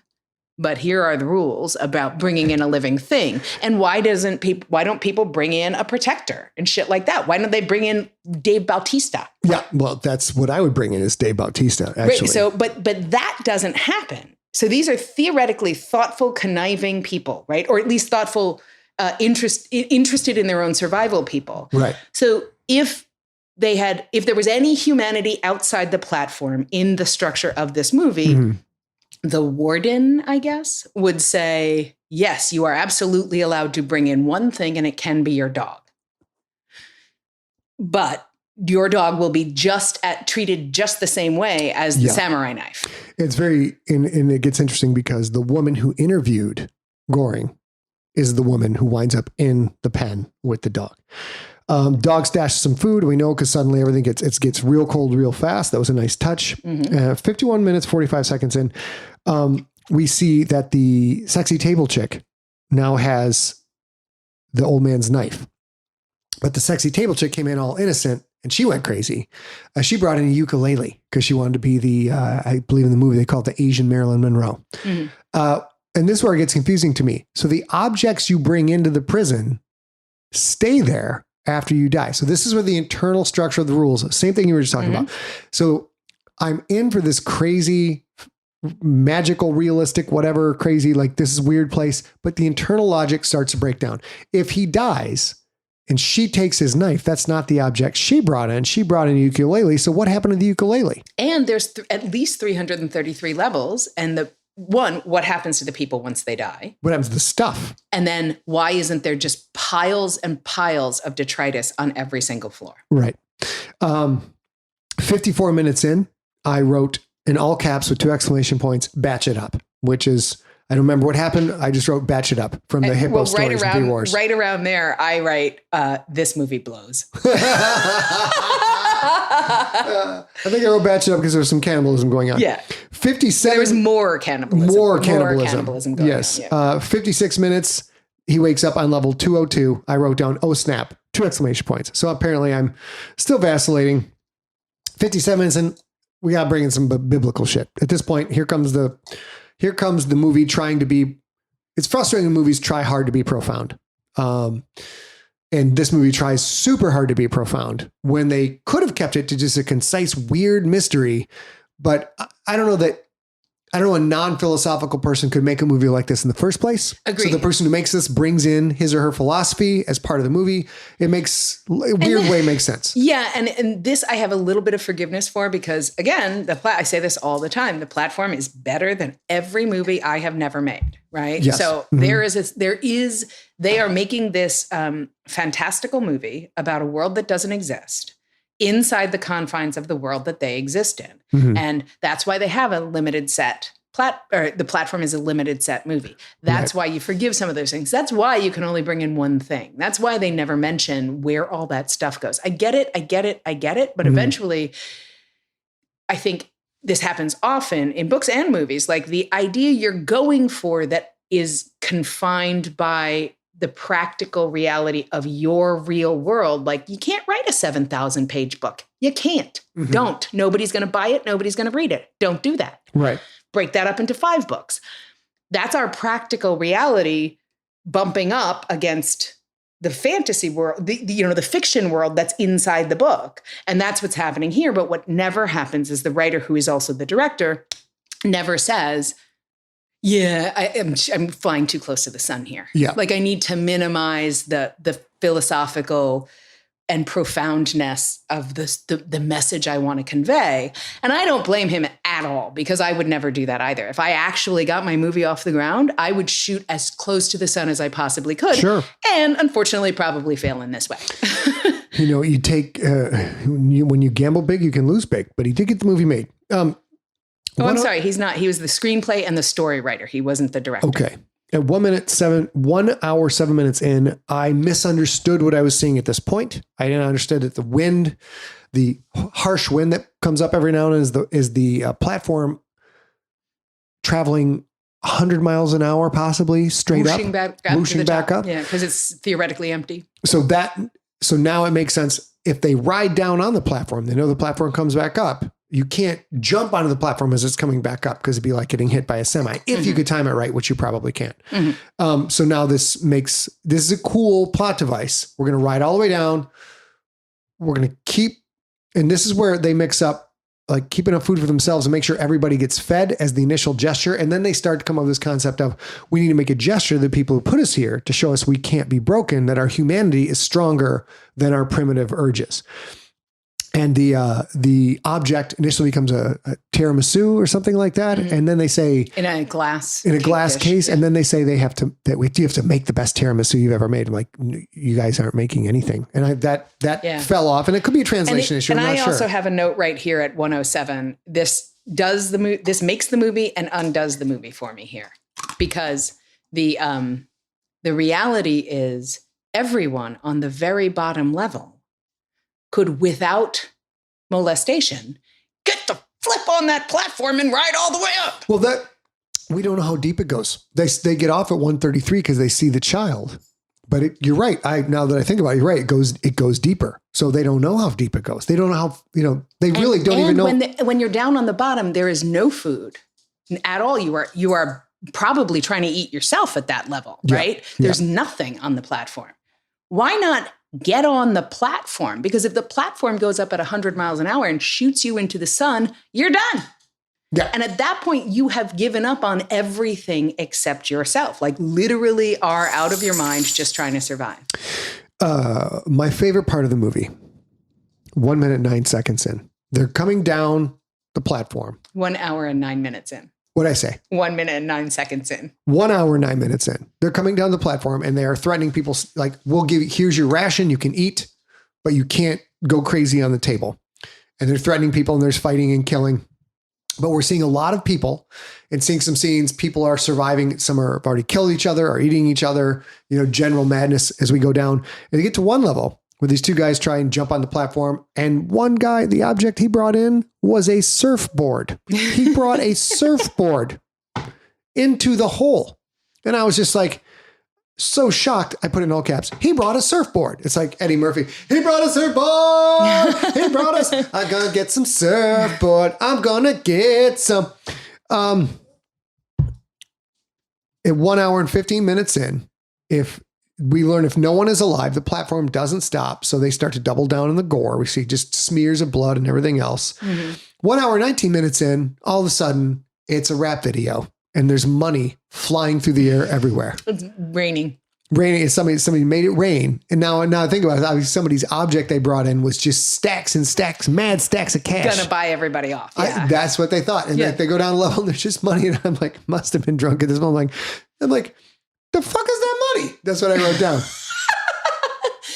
[SPEAKER 2] but here are the rules about bringing in a living thing. And why don't people bring in a protector and shit like that? Why don't they bring in Dave Bautista?
[SPEAKER 3] Yeah, well, that's what I would bring in is Dave Bautista, actually.
[SPEAKER 2] Right, so, but that doesn't happen. So these are theoretically thoughtful, conniving people, right? Or at least thoughtful, interested in their own survival people.
[SPEAKER 3] Right.
[SPEAKER 2] So if there was any humanity outside the platform in the structure of this movie, the warden, I guess, would say, yes, you are absolutely allowed to bring in one thing, and it can be your dog. But your dog will be treated just the same way as the samurai knife.
[SPEAKER 3] It's and it gets interesting because the woman who interviewed Goring is the woman who winds up in the pen with the dog. Dog stashed some food. We know because suddenly everything gets real cold real fast. That was a nice touch. 51 minutes, 45 seconds in. We see that the sexy table chick now has the old man's knife. But the sexy table chick came in all innocent and she went crazy. She brought in a ukulele because she wanted to be the, I believe in the movie, they call it the Asian Marilyn Monroe. And this is where it gets confusing to me. So the objects you bring into the prison stay there after you die. So this is where the internal structure of the rules, same thing you were just talking about. So I'm in for this crazy, magical, realistic, whatever, crazy, like this is a weird place, but the internal logic starts to break down. If he dies and she takes his knife, that's not the object she brought in. She brought in a ukulele. So what happened to the ukulele?
[SPEAKER 2] And there's at least 333 levels. And what happens to the people once they die?
[SPEAKER 3] What happens to the stuff?
[SPEAKER 2] And then why isn't there just piles and piles of detritus on every single floor?
[SPEAKER 3] Right. 54 minutes in, I wrote in all caps with 2 exclamation points, batch it up, which is, I don't remember what happened. I just wrote batch it up from the Hippo stories of B-Wars.
[SPEAKER 2] Right around there, I write, this movie blows.
[SPEAKER 3] I think I wrote batch it up because there was some cannibalism going on.
[SPEAKER 2] Yeah.
[SPEAKER 3] 57.
[SPEAKER 2] There was more cannibalism.
[SPEAKER 3] More cannibalism going on. Yeah. 56 minutes. He wakes up on level 202. I wrote down, oh snap, 2 exclamation points. So apparently I'm still vacillating. 57 minutes and we got to bring in some biblical shit. At this point, here comes the movie trying to be, it's frustrating when movies try hard to be profound. And this movie tries super hard to be profound when they could have kept it to just a concise, weird mystery. But I don't know a non-philosophical person could make a movie like this in the first place.
[SPEAKER 2] Agreed.
[SPEAKER 3] So the person who makes this brings in his or her philosophy as part of the movie. It makes makes sense.
[SPEAKER 2] Yeah. And this I have a little bit of forgiveness for because again, I say this all the time. The platform is better than every movie I have never made. Right.
[SPEAKER 3] Yes.
[SPEAKER 2] So they are making this fantastical movie about a world that doesn't exist inside the confines of the world that they exist in. And that's why they have a limited set the platform is a limited set movie. That's why you forgive some of those things. That's why you can only bring in one thing. That's why they never mention where all that stuff goes. I get it. But eventually, I think this happens often in books and movies, like the idea you're going for that is confined by the practical reality of your real world. Like you can't write a 7,000 page book. You can't. Don't. Nobody's going to buy it. Nobody's going to read it. Don't do that.
[SPEAKER 3] Right.
[SPEAKER 2] Break that up into 5 books. That's our practical reality bumping up against the fantasy world, the fiction world that's inside the book. And that's what's happening here. But what never happens is the writer, who is also the director, never says, yeah, I'm flying too close to the sun here.
[SPEAKER 3] Yeah.
[SPEAKER 2] Like I need to minimize the philosophical and profoundness of the message I want to convey. And I don't blame him at all because I would never do that either. If I actually got my movie off the ground, I would shoot as close to the sun as I possibly could. Sure. And unfortunately probably fail in this way.
[SPEAKER 3] You take, when you gamble big, you can lose big, but he did get the movie made.
[SPEAKER 2] I'm sorry. He's not. He was the screenplay and the story writer. He wasn't the director.
[SPEAKER 3] Okay. At 1 hour, 7 minutes in, I misunderstood what I was seeing at this point. I didn't understand that the harsh wind that comes up every now and then is the platform traveling 100 miles an hour, possibly straight
[SPEAKER 2] whooshing
[SPEAKER 3] back up.
[SPEAKER 2] Yeah, because it's theoretically empty.
[SPEAKER 3] So now it makes sense. If they ride down on the platform, they know the platform comes back up. You can't jump onto the platform as it's coming back up because it'd be like getting hit by a semi if you could time it right, which you probably can't. So now this is a cool plot device. We're going to ride all the way down. We're going to and this is where they mix up like keep enough food for themselves and make sure everybody gets fed as the initial gesture. And then they start to come up with this concept of we need to make a gesture to the people who put us here to show us we can't be broken, that our humanity is stronger than our primitive urges. And the object initially becomes a tiramisu or something like that, and then they say
[SPEAKER 2] in a glass
[SPEAKER 3] case, and then they say you have to make the best tiramisu you've ever made. I'm like, you guys aren't making anything, and that fell off, and it could be a translation issue.
[SPEAKER 2] And
[SPEAKER 3] I'm not sure.
[SPEAKER 2] Also have a note right here at 107. This makes the movie and undoes the movie for me here, because the reality is everyone on the very bottom level could, without molestation, get the flip on that platform and ride all the way up.
[SPEAKER 3] Well, we don't know how deep it goes. They get off at 133 because they see the child. But you're right. Now that I think about it, you're right. It goes deeper. So they don't know how deep it goes. They don't know how, they really don't even know.
[SPEAKER 2] When you're down on the bottom, there is no food at all. You are probably trying to eat yourself at that level, right? There's nothing on the platform. Why not get on the platform? Because if the platform goes up at 100 miles an hour and shoots you into the sun, you're done.
[SPEAKER 3] Yeah.
[SPEAKER 2] And at that point, you have given up on everything except yourself. Like literally are out of your mind just trying to survive.
[SPEAKER 3] My favorite part of the movie, 1 minute, 9 seconds in. They're coming down the platform.
[SPEAKER 2] 1 hour and 9 minutes in.
[SPEAKER 3] What'd I say?
[SPEAKER 2] 1 minute and 9 seconds in.
[SPEAKER 3] 1 hour, 9 minutes in. They're coming down the platform and they are threatening people like, here's your ration, you can eat, but you can't go crazy on the table. And they're threatening people and there's fighting and killing. But we're seeing a lot of people and seeing some scenes. People are surviving. Some have already killed each other or eating each other, general madness as we go down. And they get to one level where these two guys try and jump on the platform. And one guy, the object he brought in was a surfboard. He brought a surfboard into the hole. And I was just like, so shocked. I put in all caps. He brought a surfboard. It's like Eddie Murphy. He brought a surfboard. He brought us. I'm going to get some surfboard. I'm going to get some. At 1 hour and 15 minutes in, if no one is alive, the platform doesn't stop. So they start to double down on the gore. We see just smears of blood and everything else. 1 hour, 19 minutes in, all of a sudden it's a rap video. And there's money flying through the air everywhere.
[SPEAKER 2] It's raining.
[SPEAKER 3] Raining. Somebody made it rain. And now I think about it, obviously somebody's object they brought in was just stacks and stacks, mad stacks of cash.
[SPEAKER 2] Gonna buy everybody off. Yeah.
[SPEAKER 3] That's what they thought. And they go down a level and there's just money. And I'm like, must have been drunk at this moment. I'm like, the fuck is that money? That's what I wrote down.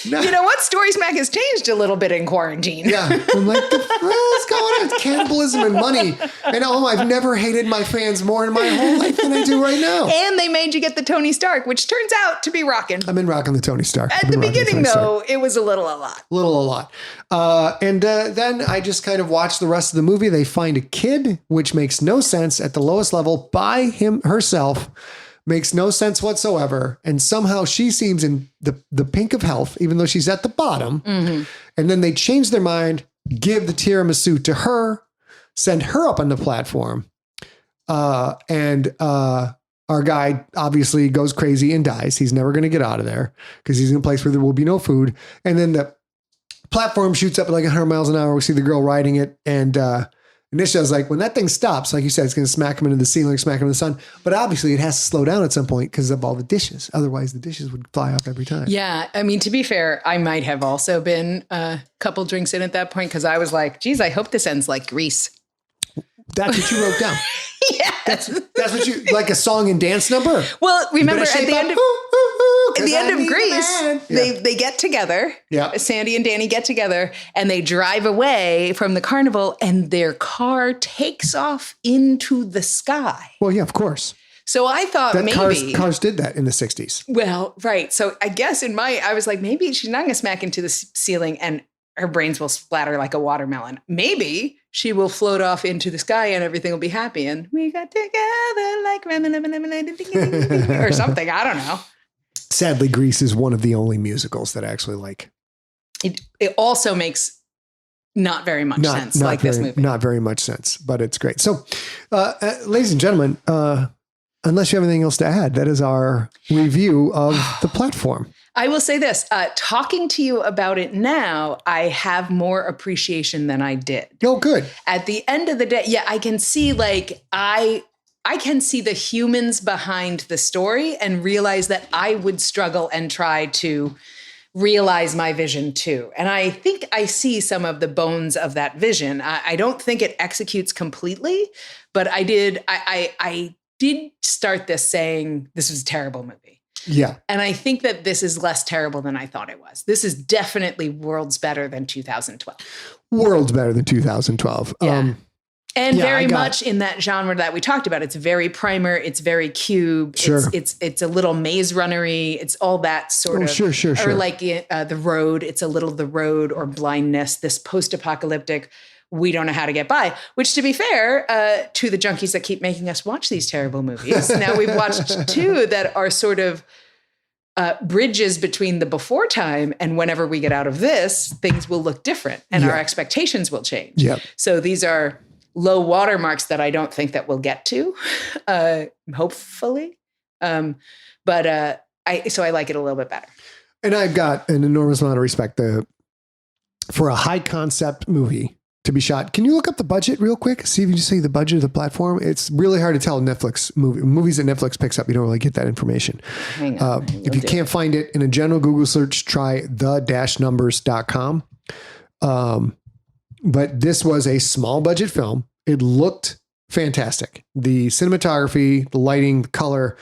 [SPEAKER 3] No.
[SPEAKER 2] You know what? StorySmack has changed a little bit in quarantine.
[SPEAKER 3] Yeah. I'm like, what's going on? It's cannibalism and money. And I've never hated my fans more in my whole life than I do right now.
[SPEAKER 2] And they made you get the Tony Stark, which turns out to be rocking.
[SPEAKER 3] I've been rocking the Tony Stark.
[SPEAKER 2] At the beginning, though, it was a lot.
[SPEAKER 3] And then I just kind of watched the rest of the movie. They find a kid, which makes no sense at the lowest level by herself. Makes no sense whatsoever. And somehow she seems in the pink of health, even though she's at the bottom. And then they change their mind, give the tiramisu to her, send her up on the platform. And our guy obviously goes crazy and dies. He's never going to get out of there because he's in a place where there will be no food. And then the platform shoots up at like 100 miles an hour. We see the girl riding it. And initially I was like, when that thing stops, like you said, it's going to smack him into the ceiling, smack him in the sun. But obviously it has to slow down at some point because of all the dishes. Otherwise the dishes would fly off every time.
[SPEAKER 2] Yeah. I mean, to be fair, I might have also been a couple drinks in at that point because I was like, geez, I hope this ends like Grease.
[SPEAKER 3] That's what you wrote down.
[SPEAKER 2] Yeah.
[SPEAKER 3] That's what you, like a song and dance number?
[SPEAKER 2] Well, remember at the end of... At the end of Grease,
[SPEAKER 3] Yeah.
[SPEAKER 2] they get together.
[SPEAKER 3] Yeah.
[SPEAKER 2] Sandy and Danny get together and they drive away from the carnival and their car takes off into the sky.
[SPEAKER 3] Well, yeah, of course.
[SPEAKER 2] So I thought
[SPEAKER 3] That
[SPEAKER 2] maybe...
[SPEAKER 3] Cars did that in the 60s.
[SPEAKER 2] Well, right. So I guess I was like, maybe she's not going to smack into the ceiling and her brains will splatter like a watermelon. Maybe she will float off into the sky and everything will be happy. And we got together like... or something. I don't know.
[SPEAKER 3] Sadly, Grease is one of the only musicals that I actually like.
[SPEAKER 2] It also makes not very much sense, like this movie.
[SPEAKER 3] Not very much sense, but it's great. So, ladies and gentlemen, unless you have anything else to add, that is our review of the platform.
[SPEAKER 2] I will say this, talking to you about it now, I have more appreciation than I did.
[SPEAKER 3] Oh, good.
[SPEAKER 2] At the end of the day, yeah, I can see I can see the humans behind the story and realize that I would struggle and try to realize my vision too. And I think I see some of the bones of that vision. I don't think it executes completely, but I did start this saying this was a terrible movie.
[SPEAKER 3] Yeah.
[SPEAKER 2] And I think that this is less terrible than I thought it was. This is definitely worlds better than 2012.
[SPEAKER 3] Worlds better than 2012.
[SPEAKER 2] Yeah. And very much in that genre that we talked about. It's very primer. It's very cube.
[SPEAKER 3] Sure.
[SPEAKER 2] It's a little Maze Runner-y. It's all that sort of.
[SPEAKER 3] Sure.
[SPEAKER 2] Or like The Road. It's a little The Road or Blindness, this post-apocalyptic, we don't know how to get by, which to be fair to the junkies that keep making us watch these terrible movies. Now we've watched two that are sort of bridges between the before time and whenever we get out of this, things will look different and our expectations will change.
[SPEAKER 3] Yeah.
[SPEAKER 2] So these are low watermarks that I don't think that we'll get to, hopefully. So I like it a little bit better.
[SPEAKER 3] And I've got an enormous amount of respect for a high concept movie to be shot. Can you look up the budget real quick? See if you can see the budget of the platform. It's really hard to tell Netflix movies that Netflix picks up. You don't really get that information.
[SPEAKER 2] Hang on.
[SPEAKER 3] If you can't find it in a general Google search, try the-numbers.com. But this was a small budget film. It looked fantastic. The cinematography, the lighting, the color,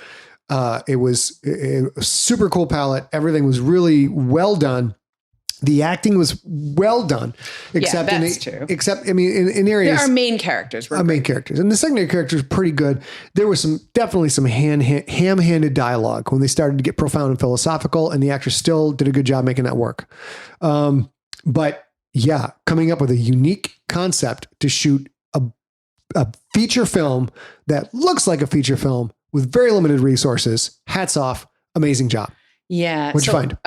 [SPEAKER 3] it was a super cool palette. Everything was really well done. The acting was well done, except in areas.
[SPEAKER 2] There are main characters.
[SPEAKER 3] Main characters, and the secondary characters are pretty good. There was definitely some ham-handed dialogue when they started to get profound and philosophical, and the actors still did a good job making that work. But yeah, coming up with a unique concept to shoot a feature film that looks like a feature film with very limited resources. Hats off, amazing job.
[SPEAKER 2] Yeah.
[SPEAKER 3] What'd you find?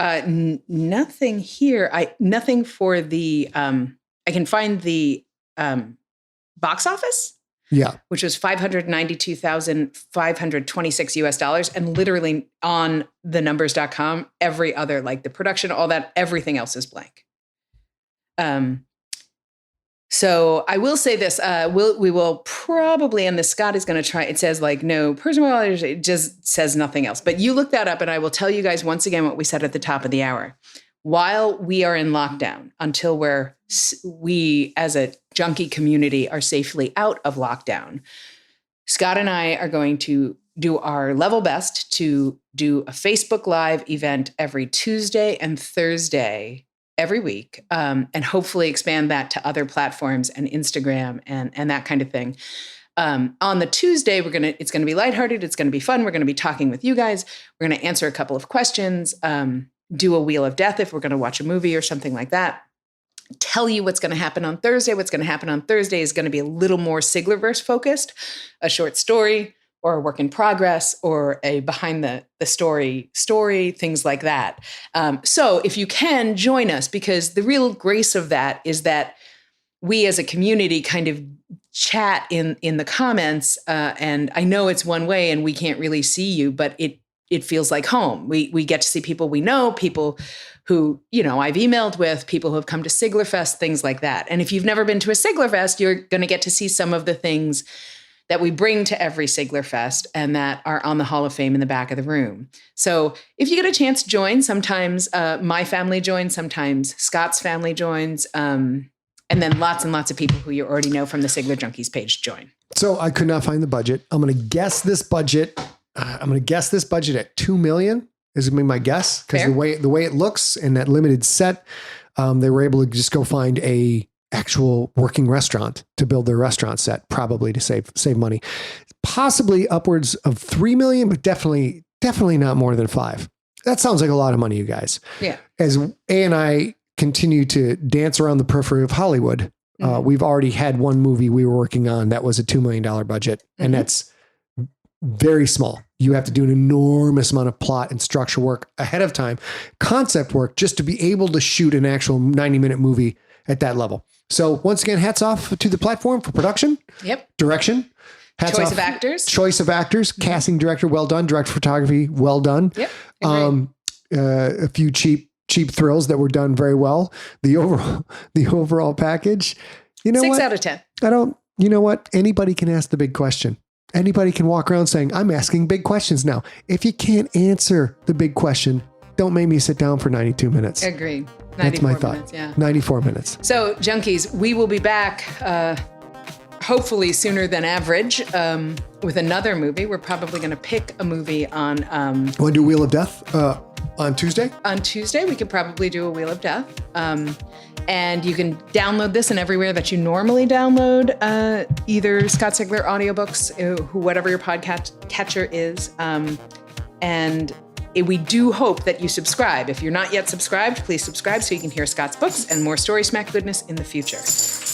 [SPEAKER 2] Nothing here. Nothing for the, I can find the box office.
[SPEAKER 3] Yeah.
[SPEAKER 2] Which was $592,526 and literally on thenumbers.com, every other, like the production, all that, everything else is blank. So I will say this, we will probably, and the Scott is going to try, it says like, no personal, it just says nothing else, but you look that up and I will tell you guys once again, what we said at the top of the hour. While we are in lockdown, until we as a junkie community are safely out of lockdown, Scott and I are going to do our level best to do a Facebook Live event every Tuesday and Thursday every week, and hopefully expand that to other platforms and Instagram and that kind of thing. On the Tuesday, it's going to be lighthearted. It's going to be fun. We're going to be talking with you guys. We're going to answer a couple of questions, do a Wheel of Death if we're going to watch a movie or something like that. Tell you what's going to happen on Thursday. What's going to happen on Thursday is going to be a little more Siglerverse focused, a short story or a work in progress or a behind the story, things like that. So if you can join us, because the real grace of that is that we as a community kind of chat in the comments. And I know it's one way and we can't really see you, but it feels like home. We get to see people we know, people who, I've emailed with, people who have come to Siglerfest, things like that. And if you've never been to a Siglerfest, you're going to get to see some of the things that we bring to every Siglerfest and that are on the Hall of Fame in the back of the room. So if you get a chance to join, sometimes my family joins, sometimes Scott's family joins, and then lots and lots of people who you already know from the Sigler Junkies page join.
[SPEAKER 3] So I could not find the budget. I'm going to guess this budget. At $2 million is going to be my guess, because the way it looks in that limited set, they were able to just go find a actual working restaurant to build their restaurant set, probably to save money. Possibly upwards of 3 million, but definitely not more than 5. That sounds like a lot of money, you guys.
[SPEAKER 2] Yeah.
[SPEAKER 3] As A and I continue to dance around the periphery of Hollywood, we've already had one movie we were working on that was a $2 million budget, and that's very small. You have to do an enormous amount of plot and structure work ahead of time, concept work, just to be able to shoot an actual 90-minute movie at that level. So once again, hats off to the platform for production, direction,
[SPEAKER 2] choice of actors,
[SPEAKER 3] casting director, well done, director of photography, well done.
[SPEAKER 2] Yep.
[SPEAKER 3] A few cheap thrills that were done very well. The overall package,
[SPEAKER 2] 6 out of 10.
[SPEAKER 3] You know what? Anybody can ask the big question. Anybody can walk around saying, I'm asking big questions now. If you can't answer the big question, don't make me sit down for 92 minutes.
[SPEAKER 2] Agreed.
[SPEAKER 3] That's my thought.
[SPEAKER 2] Minutes, yeah.
[SPEAKER 3] 94 minutes.
[SPEAKER 2] So, junkies, we will be back hopefully sooner than average with another movie. We're probably going to pick a movie on...
[SPEAKER 3] Want to do Wheel of Death on Tuesday?
[SPEAKER 2] On Tuesday, we could probably do a Wheel of Death. And you can download this and everywhere that you normally download either Scott Sigler audiobooks, whatever your podcast catcher is. We do hope that you subscribe. If you're not yet subscribed, please subscribe so you can hear Scott's books and more StorySmack goodness in the future.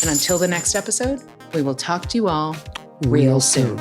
[SPEAKER 2] And until the next episode, we will talk to you all real soon.